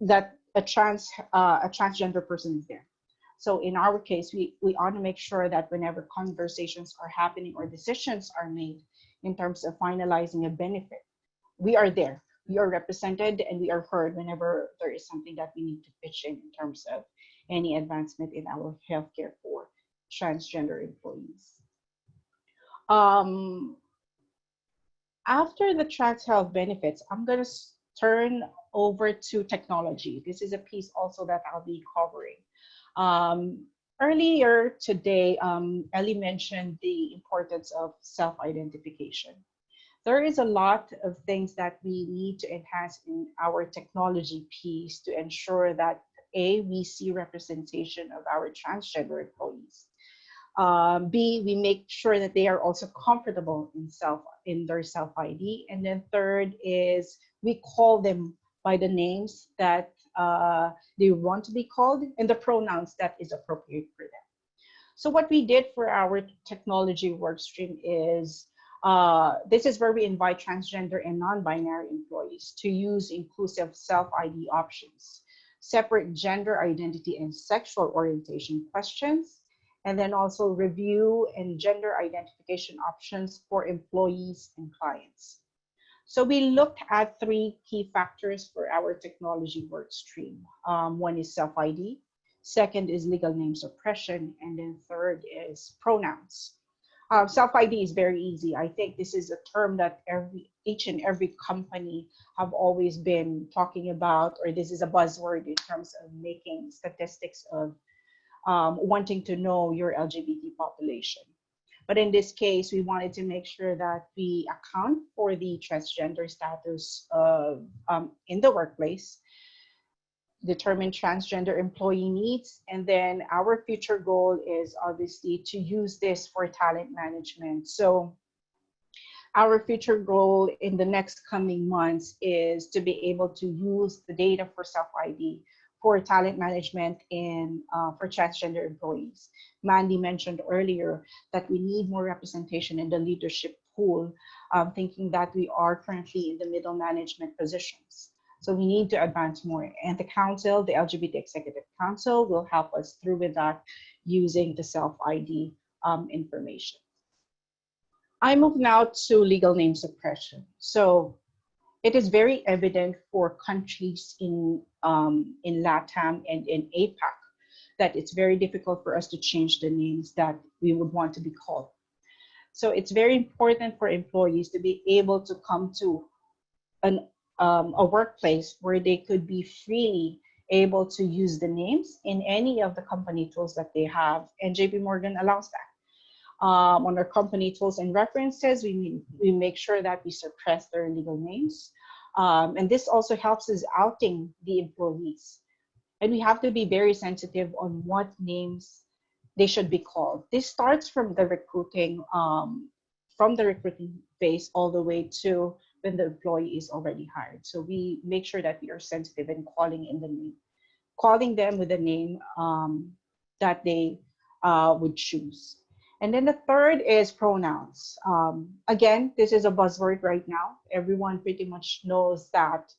that a transgender person is there. So in our case, we want to make sure that whenever conversations are happening or decisions are made in terms of finalizing a benefit, we are there, we are represented, and we are heard whenever there is something that we need to pitch in terms of any advancement in our healthcare for transgender employees. After the trans health benefits, I'm going to turn over to technology. This is a piece also that I'll be covering. Earlier today, Ellie mentioned the importance of self-identification. There is a lot of things that we need to enhance in our technology piece to ensure that we see representation of our transgender employees. B, we make sure that they are also comfortable in their self ID. And then third is we call them by the names that they want to be called and the pronouns that is appropriate for them. So what we did for our technology work stream is this is where we invite transgender and non-binary employees to use inclusive self-ID options, separate gender identity and sexual orientation questions, and then also review and gender identification options for employees and clients. So we looked at 3 key factors for our technology work stream. One is self-ID, second is legal name suppression, and then third is pronouns. Self-ID is very easy. I think this is a term that each and every company have always been talking about, or this is a buzzword in terms of making statistics of wanting to know your LGBT population. But in this case, we wanted to make sure that we account for the transgender status of, in the workplace, determine transgender employee needs, and then our future goal is obviously to use this for talent management. So our future goal in the next coming months is to be able to use the data for self-ID for talent management and for transgender employees. Mandy mentioned earlier that we need more representation in the leadership pool, thinking that we are currently in the middle management positions. So we need to advance more. And the council, the LGBT Executive Council, will help us through with that using the self-ID information. I move now to legal name suppression. So it is very evident for countries in LATAM and in APAC that it's very difficult for us to change the names that we would want to be called. So it's very important for employees to be able to come to a workplace where they could be freely able to use the names in any of the company tools that they have, and JP Morgan allows that. On our company tools and references, we make sure that we suppress their legal names. And this also helps us outing the employees. And we have to be very sensitive on what names they should be called. This starts from the recruiting phase all the way to when the employee is already hired. So we make sure that we are sensitive in calling them with a name that they would choose. And then the third is pronouns. Again, this is a buzzword right now. Everyone pretty much knows that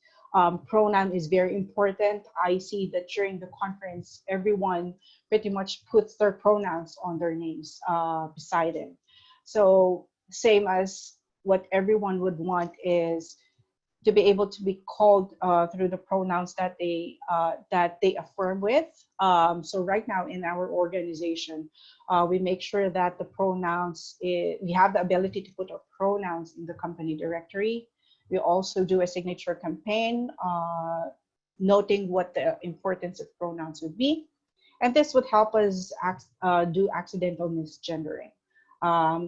pronoun is very important. I see that during the conference, everyone pretty much puts their pronouns on their names beside it. So same as what everyone would want is to be able to be called through the pronouns that they affirm with. So right now in our organization, we make sure that the pronouns, we have the ability to put our pronouns in the company directory. We also do a signature campaign noting what the importance of pronouns would be. And this would help us do accidental misgendering.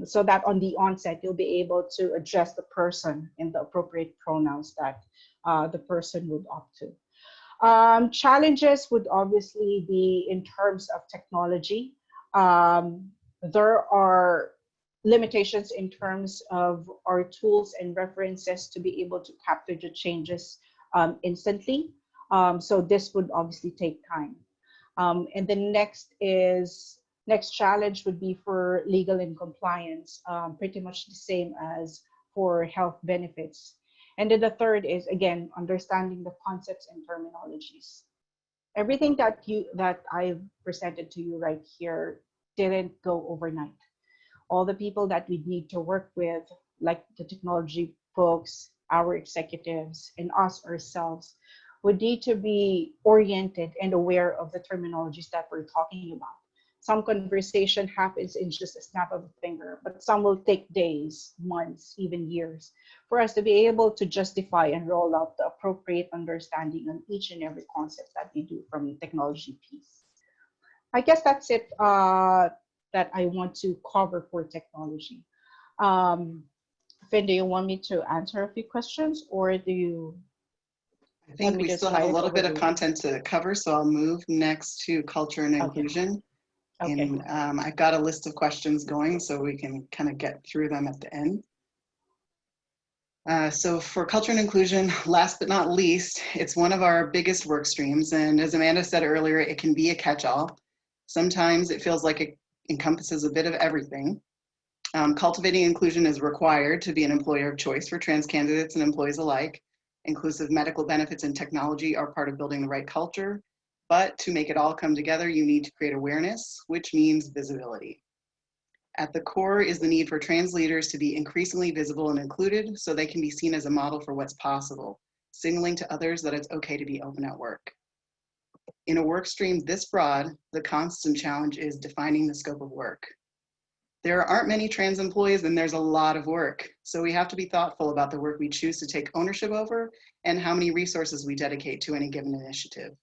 So that on the onset, you'll be able to address the person in the appropriate pronouns that the person would opt to. Challenges would obviously be in terms of technology. There are limitations in terms of our tools and references to be able to capture the changes instantly. So this would obviously take time. And the next challenge would be for legal and compliance, pretty much the same as for health benefits. And then the third is, again, understanding the concepts and terminologies. Everything that I've presented to you right here didn't go overnight. All the people that we need to work with, like the technology folks, our executives, and us ourselves, would need to be oriented and aware of the terminologies that we're talking about. Some conversation happens in just a snap of a finger, but some will take days, months, even years for us to be able to justify and roll out the appropriate understanding on each and every concept that we do from the technology piece. I guess that's it that I want to cover for technology. Finn, do you want me to answer a few questions, or do you? I think we still have a little bit of content to cover, so I'll move next to culture and inclusion. Okay. And I've got a list of questions going so we can kind of get through them at the end. So for culture and inclusion, last but not least, it's one of our biggest work streams. And as Amanda said earlier, it can be a catch-all. Sometimes it feels like it encompasses a bit of everything. Cultivating inclusion is required to be an employer of choice for trans candidates and employees alike. Inclusive medical benefits and technology are part of building the right culture, but to make it all come together, you need to create awareness, which means visibility. At the core is the need for trans leaders to be increasingly visible and included so they can be seen as a model for what's possible, signaling to others that it's okay to be open at work. In a work stream this broad, the constant challenge is defining the scope of work. There aren't many trans employees and there's a lot of work. So we have to be thoughtful about the work we choose to take ownership over and how many resources we dedicate to any given initiative.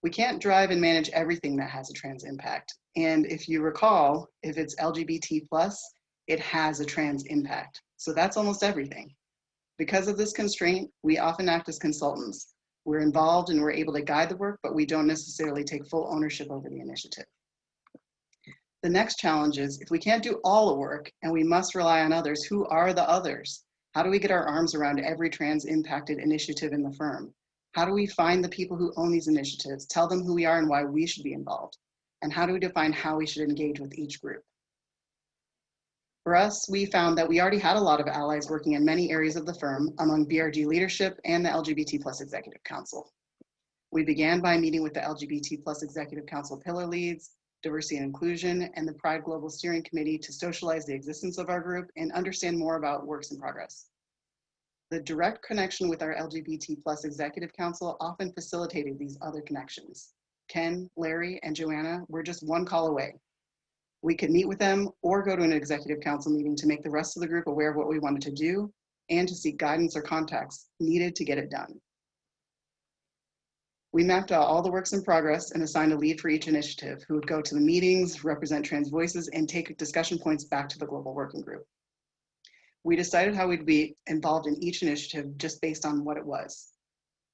We can't drive and manage everything that has a trans impact. And if you recall, if it's LGBT+, it has a trans impact. So that's almost everything. Because of this constraint, we often act as consultants. We're involved and we're able to guide the work, but we don't necessarily take full ownership over the initiative. The next challenge is, if we can't do all the work and we must rely on others, who are the others? How do we get our arms around every trans impacted initiative in the firm? How do we find the people who own these initiatives, tell them who we are and why we should be involved? And how do we define how we should engage with each group? For us, we found that we already had a lot of allies working in many areas of the firm among BRG leadership and the LGBT+ Executive Council. We began by meeting with the LGBT+ Executive Council pillar leads, diversity and inclusion, and the Pride Global Steering Committee to socialize the existence of our group and understand more about works in progress. The direct connection with our LGBT+ Executive Council often facilitated these other connections. Ken, Larry, and Joanna were just one call away. We could meet with them or go to an Executive Council meeting to make the rest of the group aware of what we wanted to do and to seek guidance or contacts needed to get it done. We mapped out all the works in progress and assigned a lead for each initiative who would go to the meetings, represent trans voices, and take discussion points back to the global working group. We decided how we'd be involved in each initiative just based on what it was.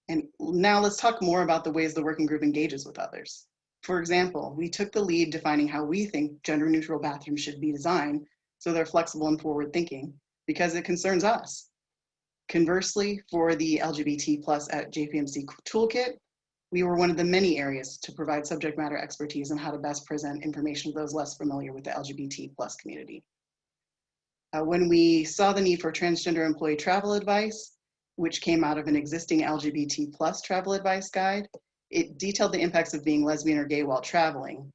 And now let's talk more about the ways the working group engages with others. For example, we took the lead defining how we think gender neutral bathrooms should be designed so they're flexible and forward thinking because it concerns us. Conversely, for the LGBT+ at JPMC Toolkit, we were one of the many areas to provide subject matter expertise on how to best present information to those less familiar with the LGBT+ community. When we saw the need for transgender employee travel advice, which came out of an existing LGBT+ travel advice guide, it detailed the impacts of being lesbian or gay while traveling.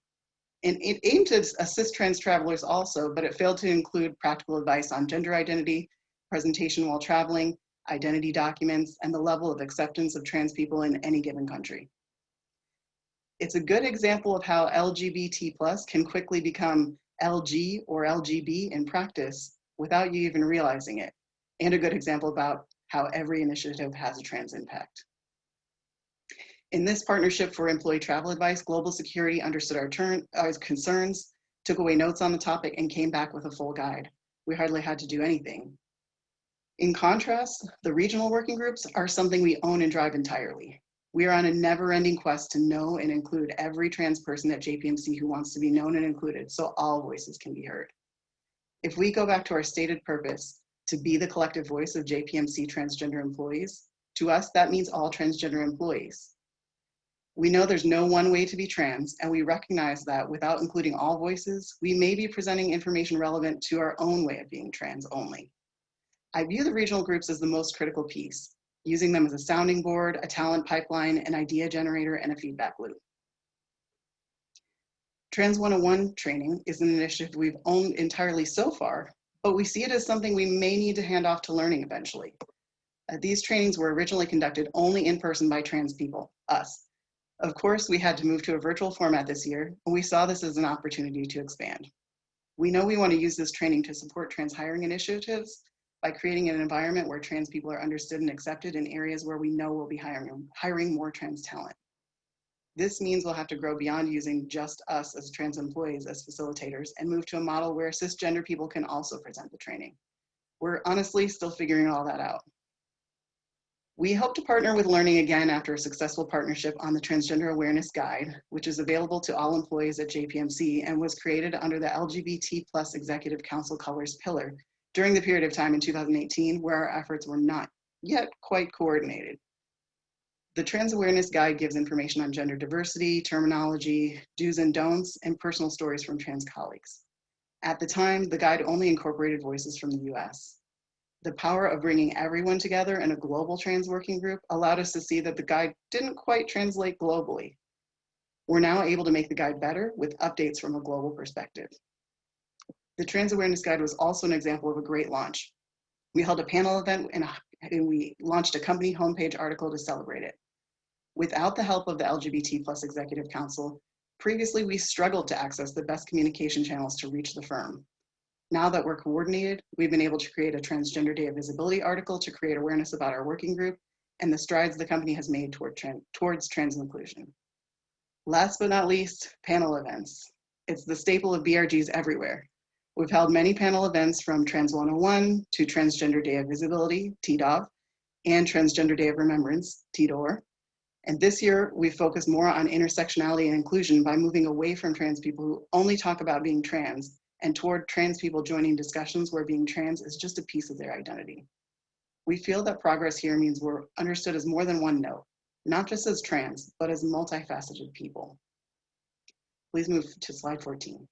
And it aimed to assist trans travelers also, but it failed to include practical advice on gender identity, presentation while traveling, identity documents, and the level of acceptance of trans people in any given country. It's a good example of how LGBT+ can quickly become LG or LGB in practice without you even realizing it, and a good example about how every initiative has a trans impact. In this partnership for employee travel advice, Global Security understood our concerns, took away notes on the topic, and came back with a full guide. We hardly had to do anything. In contrast, the regional working groups are something we own and drive entirely. We are on a never-ending quest to know and include every trans person at JPMC who wants to be known and included, so all voices can be heard. If we go back to our stated purpose, to be the collective voice of JPMC transgender employees, to us, that means all transgender employees. We know there's no one way to be trans, and we recognize that without including all voices, we may be presenting information relevant to our own way of being trans only. I view the regional groups as the most critical piece, using them as a sounding board, a talent pipeline, an idea generator, and a feedback loop. Trans 101 training is an initiative we've owned entirely so far, but we see it as something we may need to hand off to learning eventually. These trainings were originally conducted only in person by trans people, us. Of course, we had to move to a virtual format this year, and we saw this as an opportunity to expand. We know we want to use this training to support trans hiring initiatives by creating an environment where trans people are understood and accepted in areas where we know we'll be hiring more trans talent. This means we'll have to grow beyond using just us as trans employees as facilitators and move to a model where cisgender people can also present the training. We're honestly still figuring all that out. We hope to partner with Learning again after a successful partnership on the Transgender Awareness Guide, which is available to all employees at JPMC and was created under the LGBT+ Executive Council Colors pillar during the period of time in 2018 where our efforts were not yet quite coordinated. The Trans Awareness Guide gives information on gender diversity, terminology, do's and don'ts, and personal stories from trans colleagues. At the time, the guide only incorporated voices from the US. The power of bringing everyone together in a global trans working group allowed us to see that the guide didn't quite translate globally. We're now able to make the guide better with updates from a global perspective. The Trans Awareness Guide was also an example of a great launch. We held a panel event and we launched a company homepage article to celebrate it. Without the help of the LGBT+ Executive Council, previously we struggled to access the best communication channels to reach the firm. Now that we're coordinated, we've been able to create a Transgender Day of Visibility article to create awareness about our working group and the strides the company has made towards trans inclusion. Last but not least, panel events. It's the staple of BRGs everywhere. We've held many panel events from Trans 101 to Transgender Day of Visibility, TDOV, and Transgender Day of Remembrance, TDOR. And this year, we focused more on intersectionality and inclusion by moving away from trans people who only talk about being trans and toward trans people joining discussions where being trans is just a piece of their identity. We feel that progress here means we're understood as more than one note, not just as trans, but as multifaceted people. Please move to slide 14.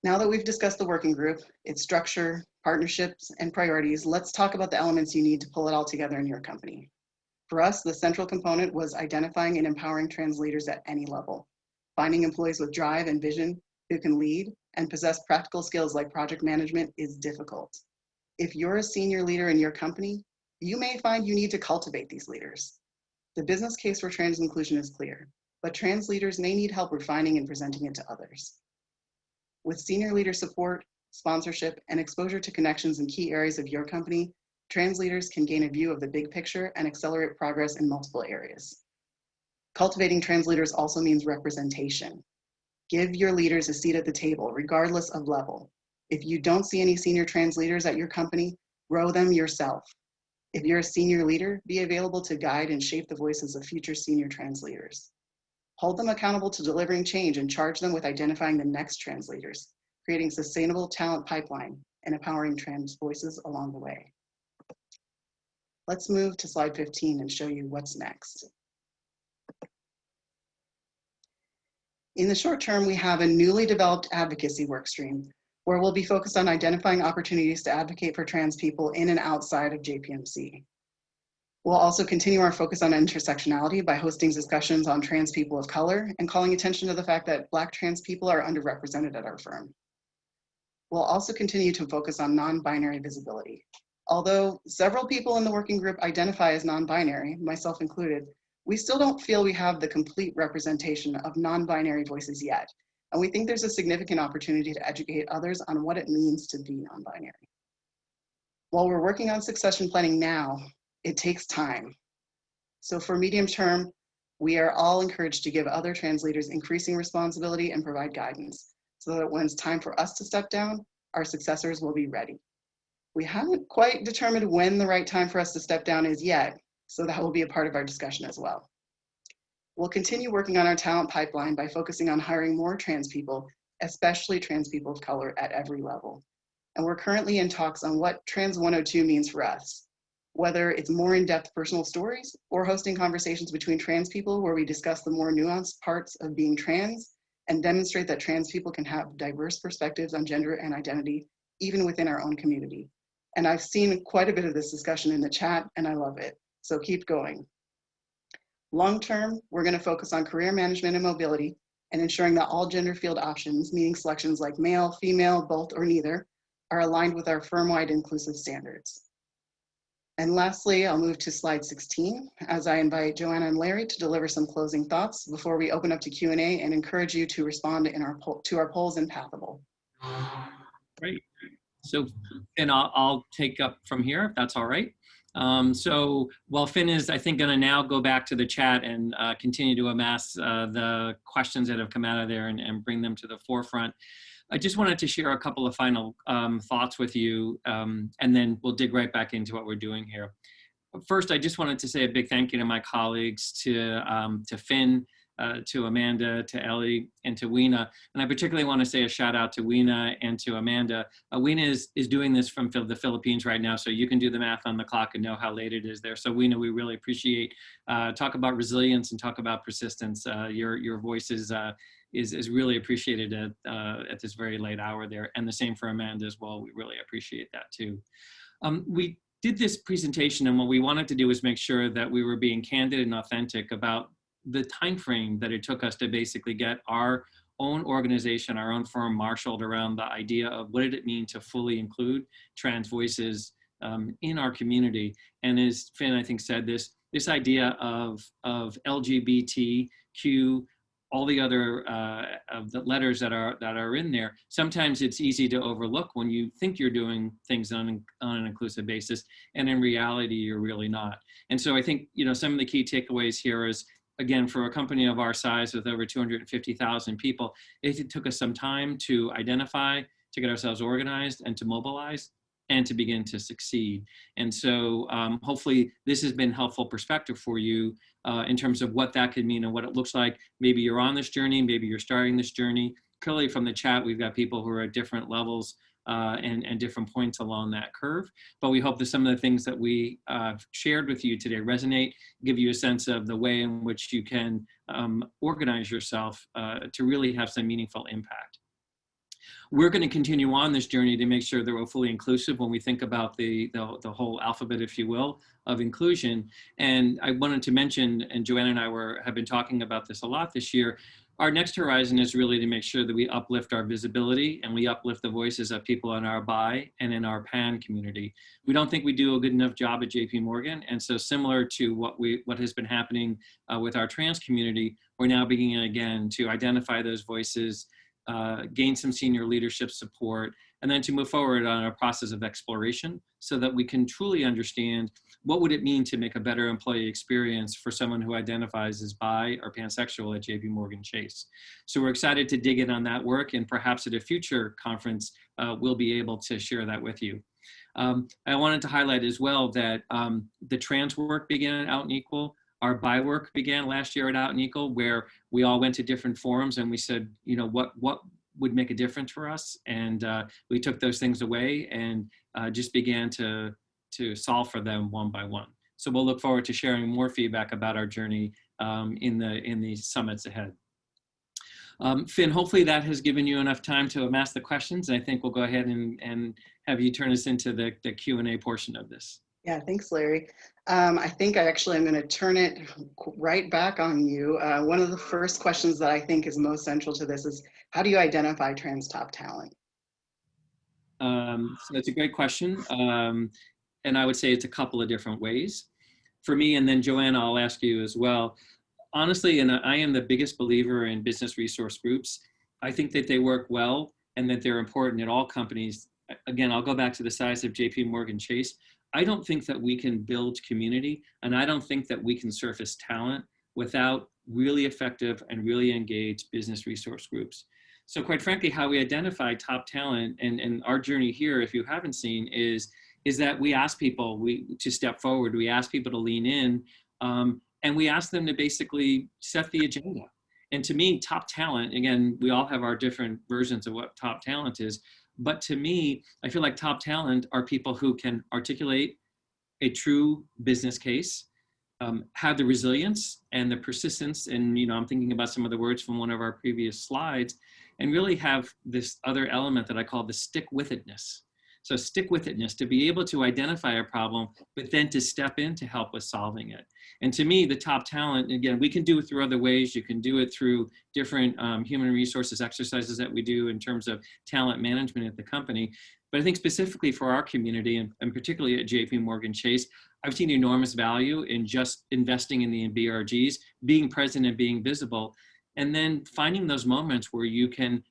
Now that we've discussed the working group, its structure, partnerships, and priorities, let's talk about the elements you need to pull it all together in your company. For us, the central component was identifying and empowering trans leaders at any level. Finding employees with drive and vision who can lead and possess practical skills like project management is difficult. If you're a senior leader in your company, you may find you need to cultivate these leaders. The business case for trans inclusion is clear, but trans leaders may need help refining and presenting it to others. With senior leader support, sponsorship, and exposure to connections in key areas of your company, trans leaders can gain a view of the big picture and accelerate progress in multiple areas. Cultivating trans leaders also means representation. Give your leaders a seat at the table, regardless of level. If you don't see any senior trans leaders at your company, grow them yourself. If you're a senior leader, be available to guide and shape the voices of future senior trans leaders. Hold them accountable to delivering change and charge them with identifying the next trans leaders, creating sustainable talent pipeline and empowering trans voices along the way. Let's move to slide 15 and show you what's next. In the short term, we have a newly developed advocacy workstream where we'll be focused on identifying opportunities to advocate for trans people in and outside of JPMC. We'll also continue our focus on intersectionality by hosting discussions on trans people of color and calling attention to the fact that Black trans people are underrepresented at our firm. We'll also continue to focus on non-binary visibility. Although several people in the working group identify as non-binary, myself included, we still don't feel we have the complete representation of non-binary voices yet. And we think there's a significant opportunity to educate others on what it means to be non-binary. While we're working on succession planning now, it takes time. So for medium term, we are all encouraged to give other trans leaders increasing responsibility and provide guidance so that when it's time for us to step down, our successors will be ready. We haven't quite determined when the right time for us to step down is yet, so that will be a part of our discussion as well. We'll continue working on our talent pipeline by focusing on hiring more trans people, especially trans people of color at every level. And we're currently in talks on what Trans 102 means for us, whether it's more in-depth personal stories or hosting conversations between trans people where we discuss the more nuanced parts of being trans and demonstrate that trans people can have diverse perspectives on gender and identity, even within our own community. And I've seen quite a bit of this discussion in the chat, and I love it. So keep going. Long term, we're going to focus on career management and mobility and ensuring that all gender field options, meaning selections like male, female, both, or neither, are aligned with our firm-wide inclusive standards. And lastly, I'll move to slide 16 as I invite Joanna and Larry to deliver some closing thoughts before we open up to Q&A and encourage you to respond to our polls in Pathable. Great. So, and I'll take up from here, if that's all right. So while Finn is, I think, going to now go back to the chat and continue to amass the questions that have come out of there and bring them to the forefront, I just wanted to share a couple of final thoughts with you, and then we'll dig right back into what we're doing here. First, I just wanted to say a big thank you to my colleagues, to Finn, to Amanda, to Ellie, and to Weena. And I particularly want to say a shout out to Weena and to Amanda. Weena is doing this from the Philippines right now, so you can do the math on the clock and know how late it is there. So Weena, we really appreciate, talk about resilience and talk about persistence. Your voice is really appreciated at this very late hour there. And the same for Amanda as well. We really appreciate that too. We did this presentation, and what we wanted to do was make sure that we were being candid and authentic about the time frame that it took us to basically get our own organization, our own firm marshaled around the idea of what did it mean to fully include trans voices in our community. And as Finn, I think, said, this idea of LGBTQ, all the other of the letters that are in there, sometimes it's easy to overlook when you think you're doing things on an inclusive basis, and in reality, you're really not. And so I think, you know, some of the key takeaways here is, again, for a company of our size with over 250,000 people, it took us some time to identify, to get ourselves organized, and to mobilize, and to begin to succeed. And so hopefully this has been helpful perspective for you in terms of what that could mean and what it looks like. Maybe you're on this journey, maybe you're starting this journey. Clearly from the chat, we've got people who are at different levels and different points along that curve. But we hope that some of the things that we shared with you today resonate, give you a sense of the way in which you can organize yourself to really have some meaningful impact. We're going to continue on this journey to make sure that we're fully inclusive when we think about the whole alphabet, if you will, of inclusion. And I wanted to mention, and Joanna and I have been talking about this a lot this year, our next horizon is really to make sure that we uplift our visibility and we uplift the voices of people in our bi and in our pan community. We don't think we do a good enough job at JP Morgan. And so similar to what has been happening with our trans community, we're now beginning again to identify those voices, gain some senior leadership support, and then to move forward on a process of exploration so that we can truly understand what would it mean to make a better employee experience for someone who identifies as bi or pansexual at JP Morgan Chase. So we're excited to dig in on that work, and perhaps at a future conference, we'll be able to share that with you. I wanted to highlight as well that the trans work began at Out and Equal. Our bi work began last year at Out and Equal, where we all went to different forums and we said, you know, what would make a difference for us? And we took those things away and just began to solve for them one by one. So we'll look forward to sharing more feedback about our journey in the summits ahead. Finn, hopefully that has given you enough time to amass the questions. And I think we'll go ahead and have you turn us into the Q&A portion of this. Yeah, thanks, Larry. I think I actually am going to turn it right back on you. One of the first questions that I think is most central to this is, how do you identify trans top talent? So it's a great question. And I would say it's a couple of different ways. For me, and then Joanna, I'll ask you as well. Honestly, and I am the biggest believer in business resource groups. I think that they work well and that they're important at all companies. Again, I'll go back to the size of JP Morgan Chase. I don't think that we can build community, and I don't think that we can surface talent without really effective and really engaged business resource groups. So quite frankly, how we identify top talent and our journey here, if you haven't seen, is that we ask people to step forward. We ask people to lean in, and we ask them to basically set the agenda. And to me, top talent, again, we all have our different versions of what top talent is. But to me, I feel like top talent are people who can articulate a true business case, have the resilience and the persistence. And, I'm thinking about some of the words from one of our previous slides, and really have this other element that I call the stick-with-itness. So stick-with-itness, to be able to identify a problem, but then to step in to help with solving it. And to me, the top talent, again, we can do it through other ways. You can do it through different human resources exercises that we do in terms of talent management at the company. But I think specifically for our community, and particularly at JP Morgan Chase, I've seen enormous value in just investing in the BRGs, being present and being visible, and then finding those moments where you can,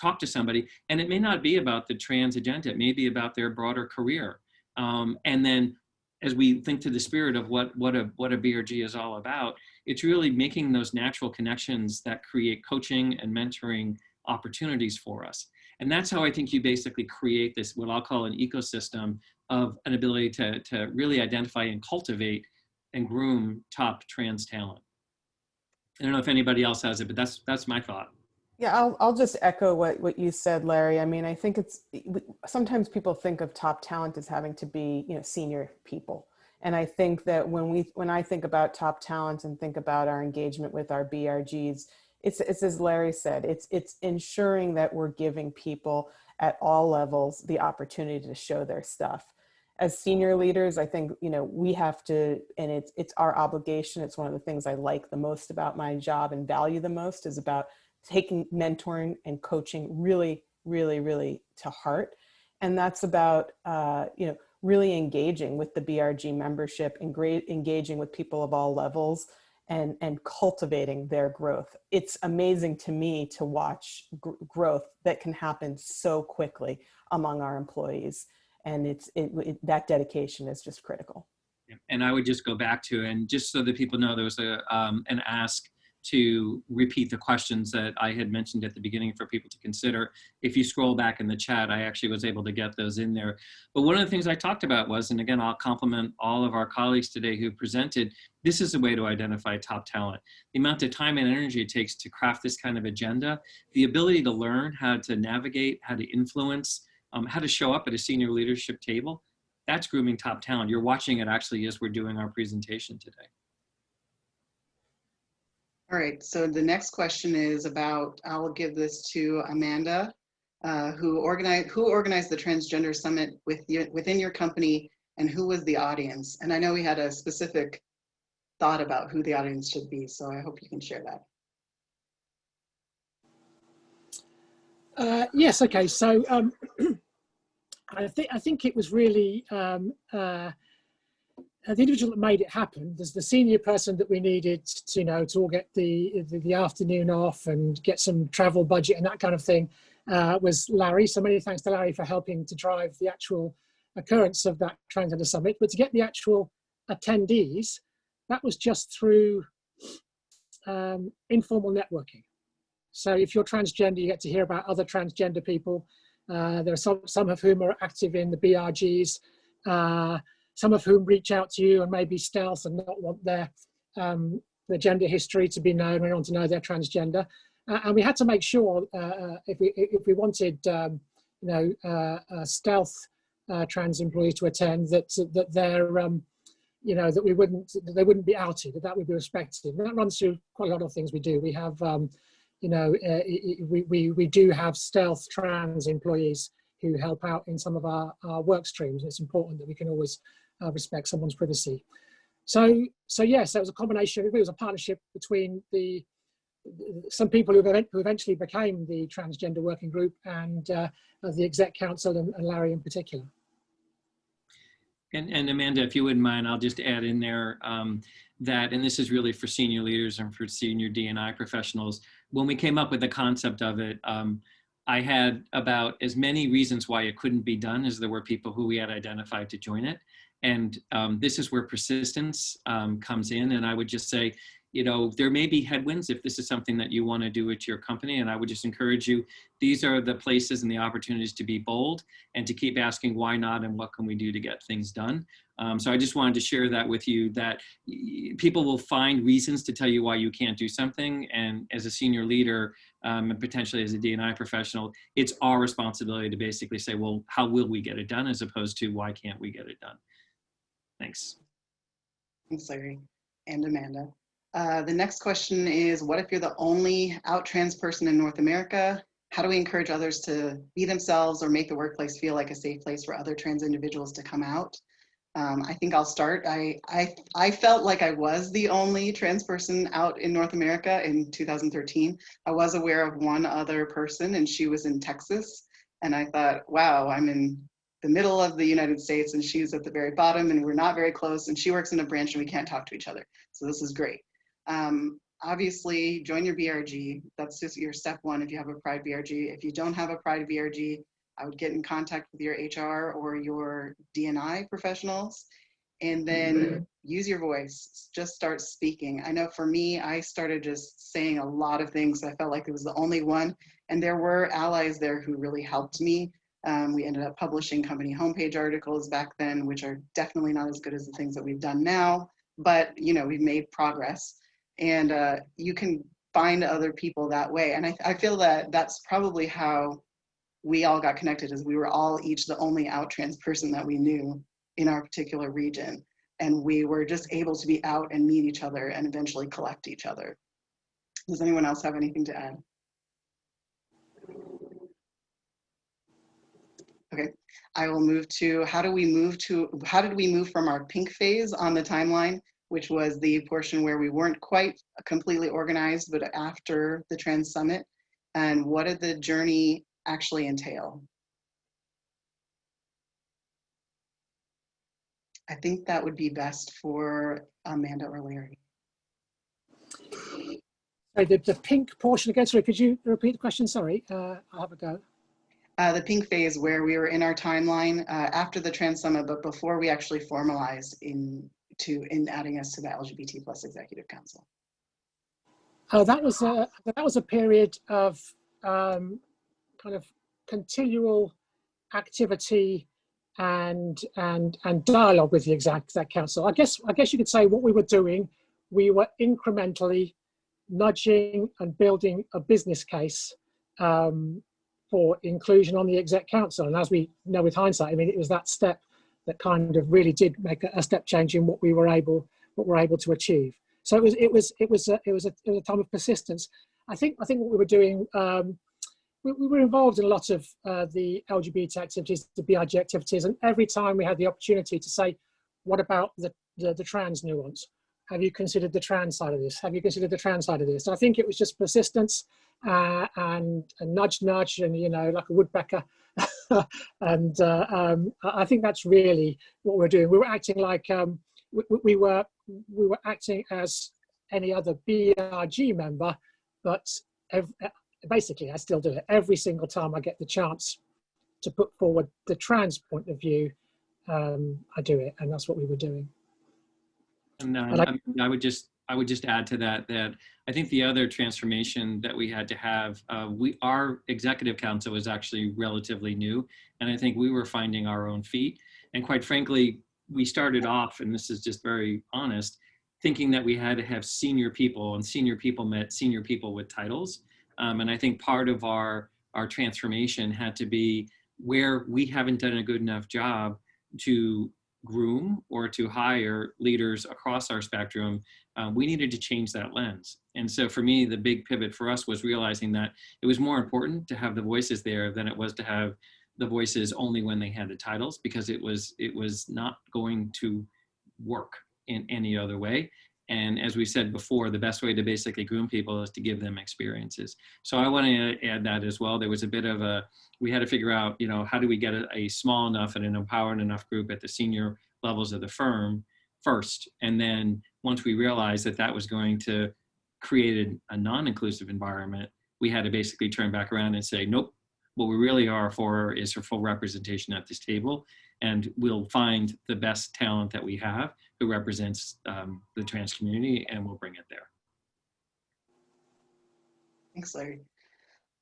talk to somebody, and it may not be about the trans agenda, it may be about their broader career. And then as we think to the spirit of what a BRG is all about, it's really making those natural connections that create coaching and mentoring opportunities for us. And that's how I think you basically create this, what I'll call an ecosystem of an ability to really identify and cultivate and groom top trans talent. I don't know if anybody else has it, but that's my thought. Yeah, I'll just echo what you said, Larry. I mean, I think sometimes people think of top talent as having to be, senior people. And I think that when I think about top talent and think about our engagement with our BRGs, it's as Larry said, it's ensuring that we're giving people at all levels the opportunity to show their stuff. As senior leaders, I think, we have to, and it's our obligation. It's one of the things I like the most about my job and value the most, is about taking mentoring and coaching really, really, really to heart. And that's about, really engaging with the BRG membership and engaging with people of all levels and cultivating their growth. It's amazing to me to watch growth that can happen so quickly among our employees. And that dedication is just critical. And I would just go back to, and just so that people know, there was an ask to repeat the questions that I had mentioned at the beginning for people to consider. If you scroll back in the chat, I actually was able to get those in there. But one of the things I talked about was, and again, I'll compliment all of our colleagues today who presented, this is a way to identify top talent. The amount of time and energy it takes to craft this kind of agenda, the ability to learn how to navigate, how to influence, how to show up at a senior leadership table, that's grooming top talent. You're watching it actually as we're doing our presentation today. All right, so the next question is about, I'll give this to Amanda, who organized the Transgender Summit within your company, and who was the audience? And I know we had a specific thought about who the audience should be, so I hope you can share that. Yes, okay, so I think it was really the individual that made it happen. There's the senior person that we needed to, to all get the afternoon off and get some travel budget and that kind of thing, was Larry. So many thanks to Larry for helping to drive the actual occurrence of that Transgender Summit. But to get the actual attendees, that was just through informal networking. So if you're transgender, you get to hear about other transgender people. There are some of whom are active in the BRGs, some of whom reach out to you and maybe stealth and not want their gender history to be known. We want to know they're transgender, and we had to make sure if we wanted, stealth trans employees to attend, that they're, that they wouldn't be outed, that would be respected. And that runs through quite a lot of things we do. We have, we do have stealth trans employees who help out in some of our work streams. It's important that we can always respect someone's privacy. So yes, there was a combination. It was a partnership between the some people who eventually became the Transgender Working Group and the Exec Council, and Larry in particular. And Amanda, if you wouldn't mind, I'll just add in there that, and this is really for senior leaders and for senior D&I professionals, when we came up with the concept of it, I had about as many reasons why it couldn't be done as there were people who we had identified to join it. And this is where persistence comes in. And I would just say, you know, there may be headwinds if this is something that you want to do at your company. And I would just encourage you, these are the places and the opportunities to be bold and to keep asking why not and what can we do to get things done. So I just wanted to share that with you, that people will find reasons to tell you why you can't do something. And as a senior leader, and potentially as a D&I professional, it's our responsibility to basically say, well, how will we get it done, as opposed to why can't we get it done? Thanks. Thanks, Larry and Amanda. The next question is, what if you're the only out trans person in North America? How do we encourage others to be themselves or make the workplace feel like a safe place for other trans individuals to come out? I think I'll start. I felt like I was the only trans person out in North America in 2013. I was aware of one other person, and she was in Texas. And I thought, wow, I'm in the middle of the United States and she's at the very bottom and we're not very close, and she works in a branch and we can't talk to each other. So this is great. Obviously, join your BRG. That's just your step one if you have a Pride BRG. If you don't have a Pride BRG, I would get in contact with your HR or your D&I professionals, and then use your voice. Just start speaking. I know for me, I started just saying a lot of things. I felt like it was the only one, and there were allies there who really helped me. We ended up publishing company homepage articles back then, which are definitely not as good as the things that we've done now, but you know, we've made progress. And you can find other people that way. And I feel that that's probably how we all got connected, is we were all each the only out trans person that we knew in our particular region. And we were just able to be out and meet each other and eventually collect each other. Does anyone else have anything to add? Okay, I will move to how did we move from our pink phase on the timeline, which was the portion where we weren't quite completely organized, but after the Trans Summit, and what did the journey actually entail? I think that would be best for Amanda or Larry. The pink portion again, sorry, could you repeat the question? Sorry, I'll have a go. The pink phase where we were in our timeline after the Trans Summit, but before we actually formalized in adding us to the LGBT plus Executive Council. Oh, that was a period of kind of continual activity and dialogue with the Exec Council. I guess you could say what we were doing, we were incrementally nudging and building a business case for inclusion on the Exec Council. And as we know with hindsight, I mean, it was that step that kind of really did make a step change in what we were able to achieve. So it was a time of persistence. I think what we were doing, we were involved in a lot of the LGBT activities, the BIG activities, and every time we had the opportunity to say, what about the trans nuance? Have you considered the trans side of this? Have you considered the trans side of this? I think it was just persistence and a nudge, and, you know, like a woodpecker. And I think that's really what we're doing. We were acting like we were acting as any other BRG member, but basically I still do it every single time I get the chance to put forward the trans point of view. I do it, and that's what we were doing. And I would just add to that I think the other transformation that we had to have, our executive council was actually relatively new, and I think we were finding our own feet. And quite frankly, we started off, and this is just very honest, thinking that we had to have senior people, and senior people met senior people with titles. And I think part of our transformation had to be where we haven't done a good enough job to groom or to hire leaders across our spectrum, we needed to change that lens. And so for me, the big pivot for us was realizing that it was more important to have the voices there than it was to have the voices only when they had the titles, because it was not going to work in any other way. And as we said before, the best way to basically groom people is to give them experiences. So I want to add that as well. There was a bit of we had to figure out, you know, how do we get a small enough and an empowered enough group at the senior levels of the firm first. And then once we realized that that was going to create a non-inclusive environment, we had to basically turn back around and say, nope, what we really are for is for full representation at this table. And we'll find the best talent that we have who represents the trans community, and we'll bring it there. Thanks, Larry.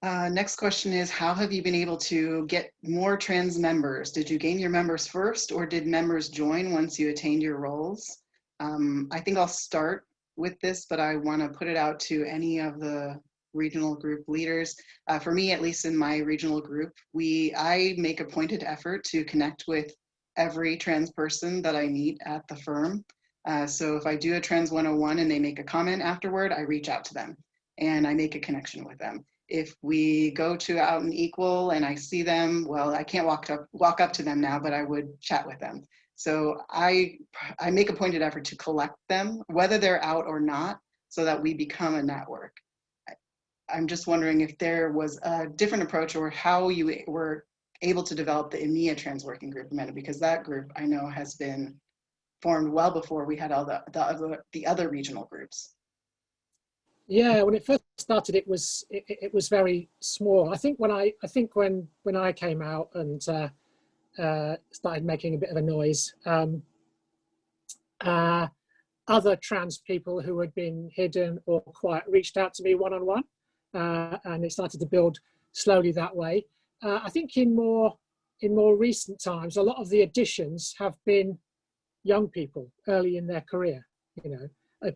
Next question is, how have you been able to get more trans members? Did you gain your members first, or did members join once you attained your roles? I think I'll start with this, but I want to put it out to any of the regional group leaders. For me, at least in my regional group, I make a pointed effort to connect with every trans person that I meet at the firm. So if I do a Trans 101 and they make a comment afterward, I reach out to them and I make a connection with them. If we go to Out and Equal and I see them, well, I can't walk up to them now, but I would chat with them. So I make a pointed effort to collect them, whether they're out or not, so that we become a network. I'm just wondering if there was a different approach or how you were able to develop the EMEA Trans Working Group, Amanda, because that group I know has been formed well before we had all the other regional groups. Yeah, when it first started, it was very small. I think when I came out and started making a bit of a noise, other trans people who had been hidden or quiet reached out to me one-on-one, and it started to build slowly that way. I think in more recent times, a lot of the additions have been young people early in their career. You know, a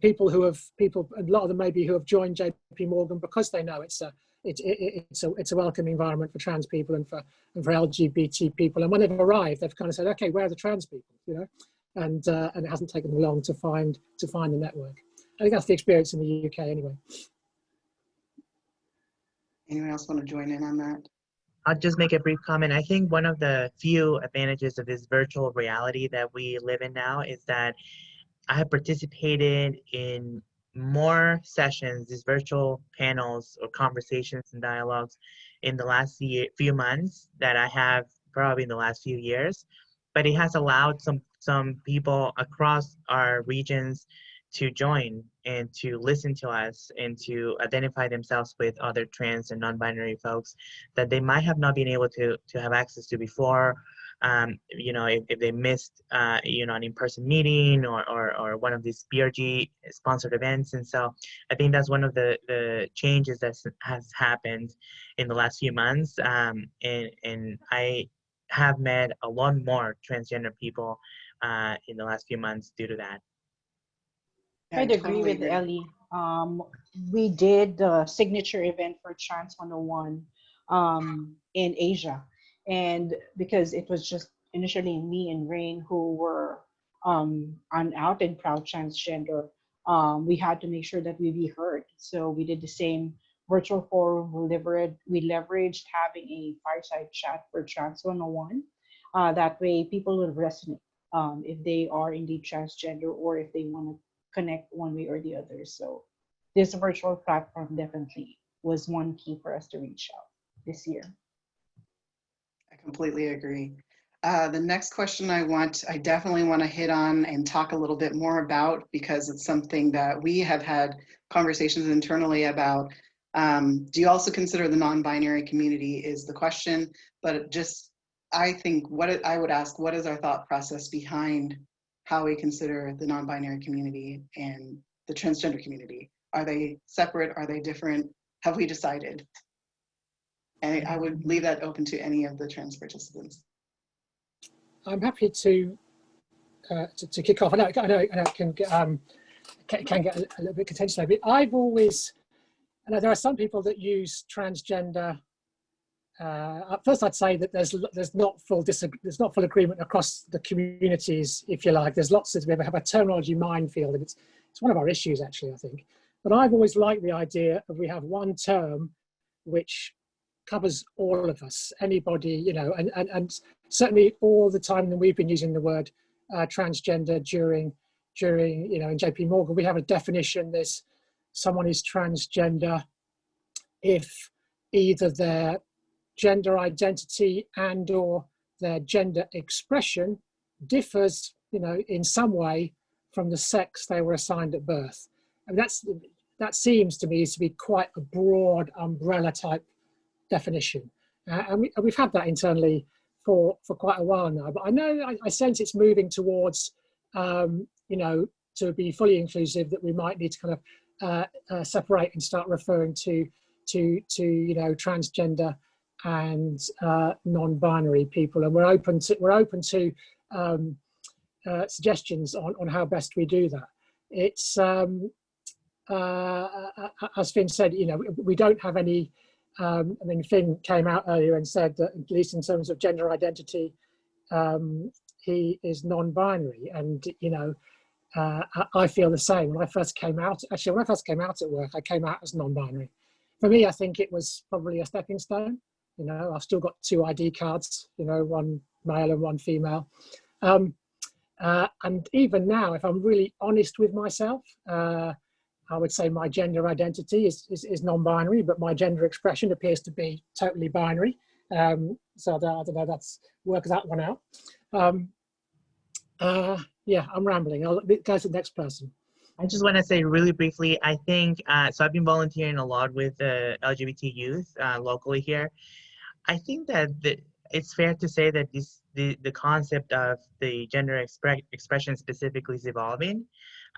lot of them maybe who have joined JP Morgan because they know it's a welcoming environment for trans people and for LGBT people. And when they've arrived, they've kind of said, okay, where are the trans people? You know, and it hasn't taken them long to find the network. I think that's the experience in the UK anyway. Anyone else want to join in on that? I'll just make a brief comment. I think one of the few advantages of this virtual reality that we live in now is that I have participated in more sessions, these virtual panels or conversations and dialogues in the last few months that I have probably in the last few years. But it has allowed some people across our regions to join and to listen to us and to identify themselves with other trans and non-binary folks that they might have not been able to have access to before. You know, if they missed, you know, an in-person meeting or one of these BRG sponsored events. And so I think that's one of the changes that has happened in the last few months. And I have met a lot more transgender people in the last few months due to that. I'd agree with Ellie. We did the signature event for Trans 101 in Asia. And because it was just initially me and Rain who were out and proud transgender, we had to make sure that we be heard. So we did the same virtual forum. We leveraged having a fireside chat for Trans 101. That way people will resonate if they are indeed transgender or if they want to connect one way or the other. So this virtual platform definitely was one key for us to reach out this year. I completely agree. The next question I definitely want to hit on and talk a little bit more about, because it's something that we have had conversations internally about. Do you also consider the non-binary community is the question, but just, I think I would ask, what is our thought process behind how we consider the non-binary community and the transgender community? Are they separate? Are they different? Have we decided? And I would leave that open to any of the trans participants. I'm happy to kick off. I know it can get a little bit contentious, but I've always, I know there are some people that use transgender. At first, I'd say that there's not full agreement across the communities, if you like. There's lots of, we have a terminology minefield, and it's one of our issues actually, I think. But I've always liked the idea of we have one term which covers all of us, anybody, you know, and certainly all the time that we've been using the word transgender during during, in JP Morgan, we have a definition. There's someone is transgender if either their gender identity and or their gender expression differs, in some way from the sex they were assigned at birth. And that seems to me to be quite a broad umbrella type definition. And we've had that internally for quite a while now, but I sense it's moving towards, to be fully inclusive, that we might need to kind of separate and start referring to transgender and non-binary people, and we're open to suggestions on how best we do that. It's as Finn said, we don't have any. Finn came out earlier and said that, at least in terms of gender identity, he is non-binary, and I feel the same. When I first came out at work, I came out as non-binary. For me, I think it was probably a stepping stone. I've still got 2 ID cards, one male and one female. And even now, if I'm really honest with myself, I would say my gender identity is non-binary, but my gender expression appears to be totally binary. So I don't know, work that one out. Yeah, I'm rambling. I'll go to the next person. I just want to say really briefly, I think, so I've been volunteering a lot with LGBT youth locally here. I think that it's fair to say that the concept of the gender expression specifically is evolving.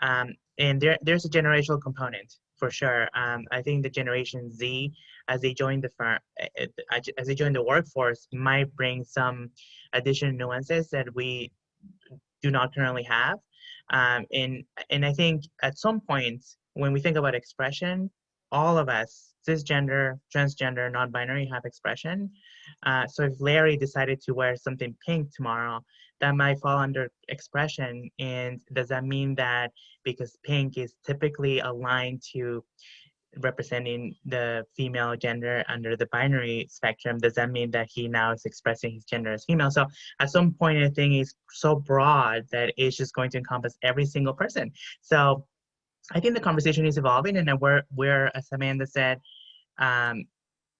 And there's a generational component for sure. I think the Generation Z, as they join the workforce, might bring some additional nuances that we do not currently have. And I think at some point, when we think about expression, all of us, cisgender, transgender, non-binary, have expression. So if Larry decided to wear something pink tomorrow, that might fall under expression. And does that mean that because pink is typically aligned to representing the female gender under the binary spectrum, does that mean that he now is expressing his gender as female? So at some point, the thing is so broad that it's just going to encompass every single person. So I think the conversation is evolving, and we're as Amanda said,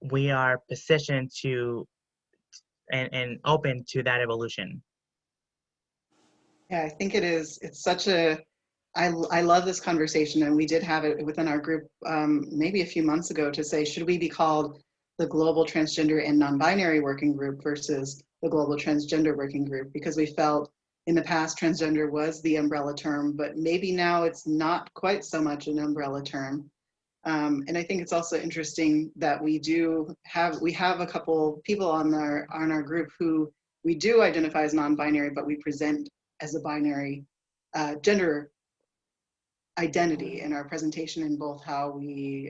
we are positioned to and open to that evolution. Yeah, I think it is. It's such a, I love this conversation, and we did have it within our group maybe a few months ago to say, should we be called the Global Transgender and Non-Binary Working Group versus the Global Transgender Working Group? Because we felt in the past transgender was the umbrella term, but maybe now it's not quite so much an umbrella term. And I think it's also interesting that we have a couple people on our group who we do identify as non-binary, but we present as a binary gender identity in our presentation, in both how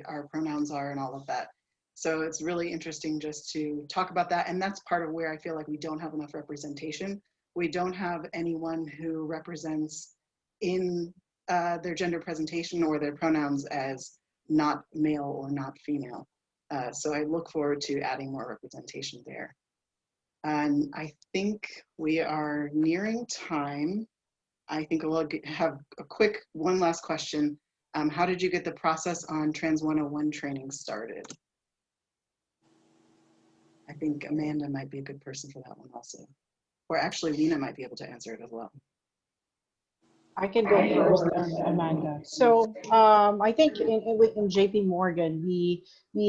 our pronouns are and all of that. So it's really interesting just to talk about that. And that's part of where I feel like we don't have enough representation. We don't have anyone who represents in their gender presentation or their pronouns as not male or not female. So I look forward to adding more representation there. And I think we are nearing time. I think we'll have a quick one last question. How did you get the process on Trans 101 training started? I think Amanda might be a good person for that one also. Or actually, Lena might be able to answer it as well. I can go first, Amanda. So I think in JP Morgan, we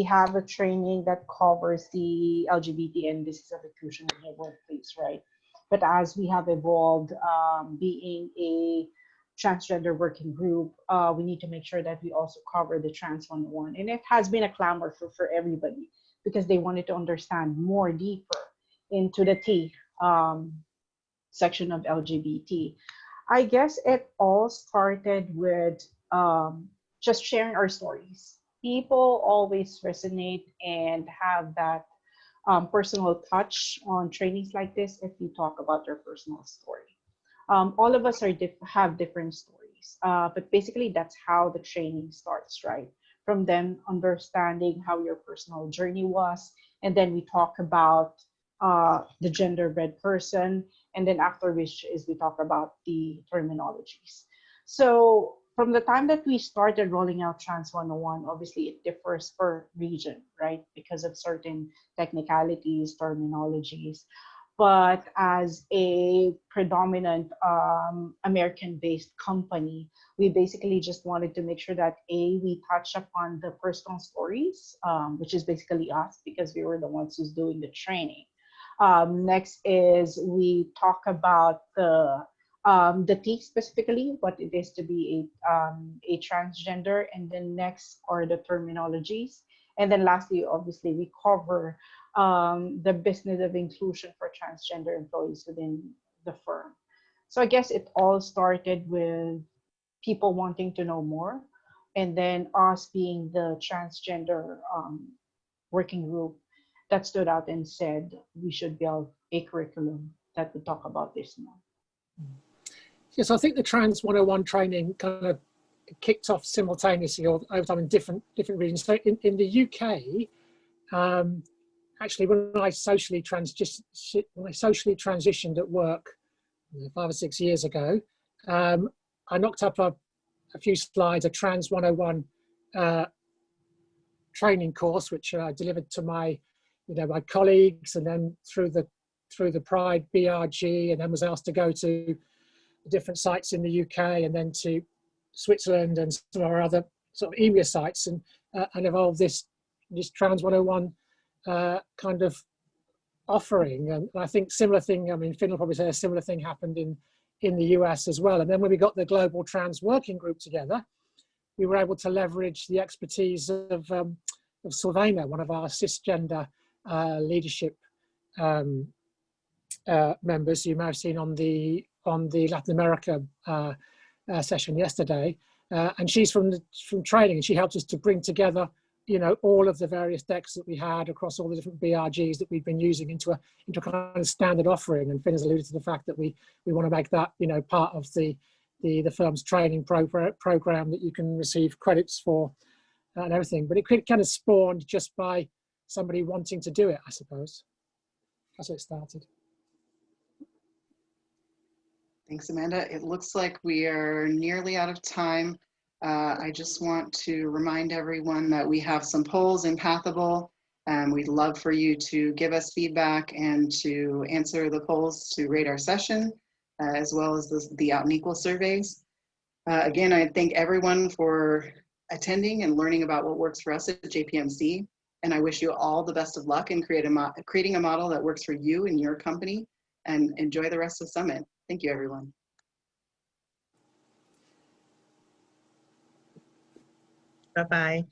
have a training that covers the LGBT and business of inclusion in the workplace, right? But as we have evolved, being a transgender working group, we need to make sure that we also cover the Trans 101. And it has been a clamor for everybody, because they wanted to understand more deeper into the T section of LGBT. I guess it all started with just sharing our stories. People always resonate and have that personal touch on trainings like this if you talk about their personal story. All of us have different stories, but basically that's how the training starts, right? From them understanding how your personal journey was, and then we talk about the gender-read person, and then after which is we talk about the terminologies. So from the time that we started rolling out Trans 101, obviously it differs per region, right? Because of certain technicalities, terminologies. But as a predominant American-based company, we basically just wanted to make sure that we touch upon the personal stories, which is basically us because we were the ones who's doing the training. Next is we talk about the T specifically, what it is to be a transgender, and then next are the terminologies, and then lastly, obviously, we cover the business of inclusion for transgender employees within the firm. So I guess it all started with people wanting to know more, and then us being the transgender working group that stood out and said we should build a curriculum that would talk about this more. Yes, I think the Trans 101 training kind of kicked off simultaneously or over time in different regions. So in the UK, actually, when I socially transitioned at work 5 or 6 years ago, I knocked up a few slides, a Trans 101 training course, which I delivered to my colleagues, and then through the Pride BRG, and then was asked to go to different sites in the UK and then to Switzerland and some of our other sort of EMEA sites, and evolved this Trans 101 kind of offering. And I think similar thing, I mean, Finn will probably say a similar thing happened in the US as well. And then when we got the Global Trans Working Group together, we were able to leverage the expertise of Sylvana, one of our cisgender leadership members you may have seen on the Latin America session yesterday, and she's from training, and she helped us to bring together all of the various decks that we had across all the different BRGs that we've been using into a kind of standard offering. And Finn has alluded to the fact that we want to make that part of the firm's training program that you can receive credits for and everything. But it kind of spawned just by somebody wanting to do it, I suppose. That's how it started. Thanks, Amanda. It looks like we are nearly out of time. I just want to remind everyone that we have some polls in Pathable. We'd love for you to give us feedback and to answer the polls to rate our session, as well as the Out and Equal surveys. Again, I thank everyone for attending and learning about what works for us at JPMC. And I wish you all the best of luck in creating a model that works for you and your company, and enjoy the rest of the summit. Thank you, everyone. Bye-bye.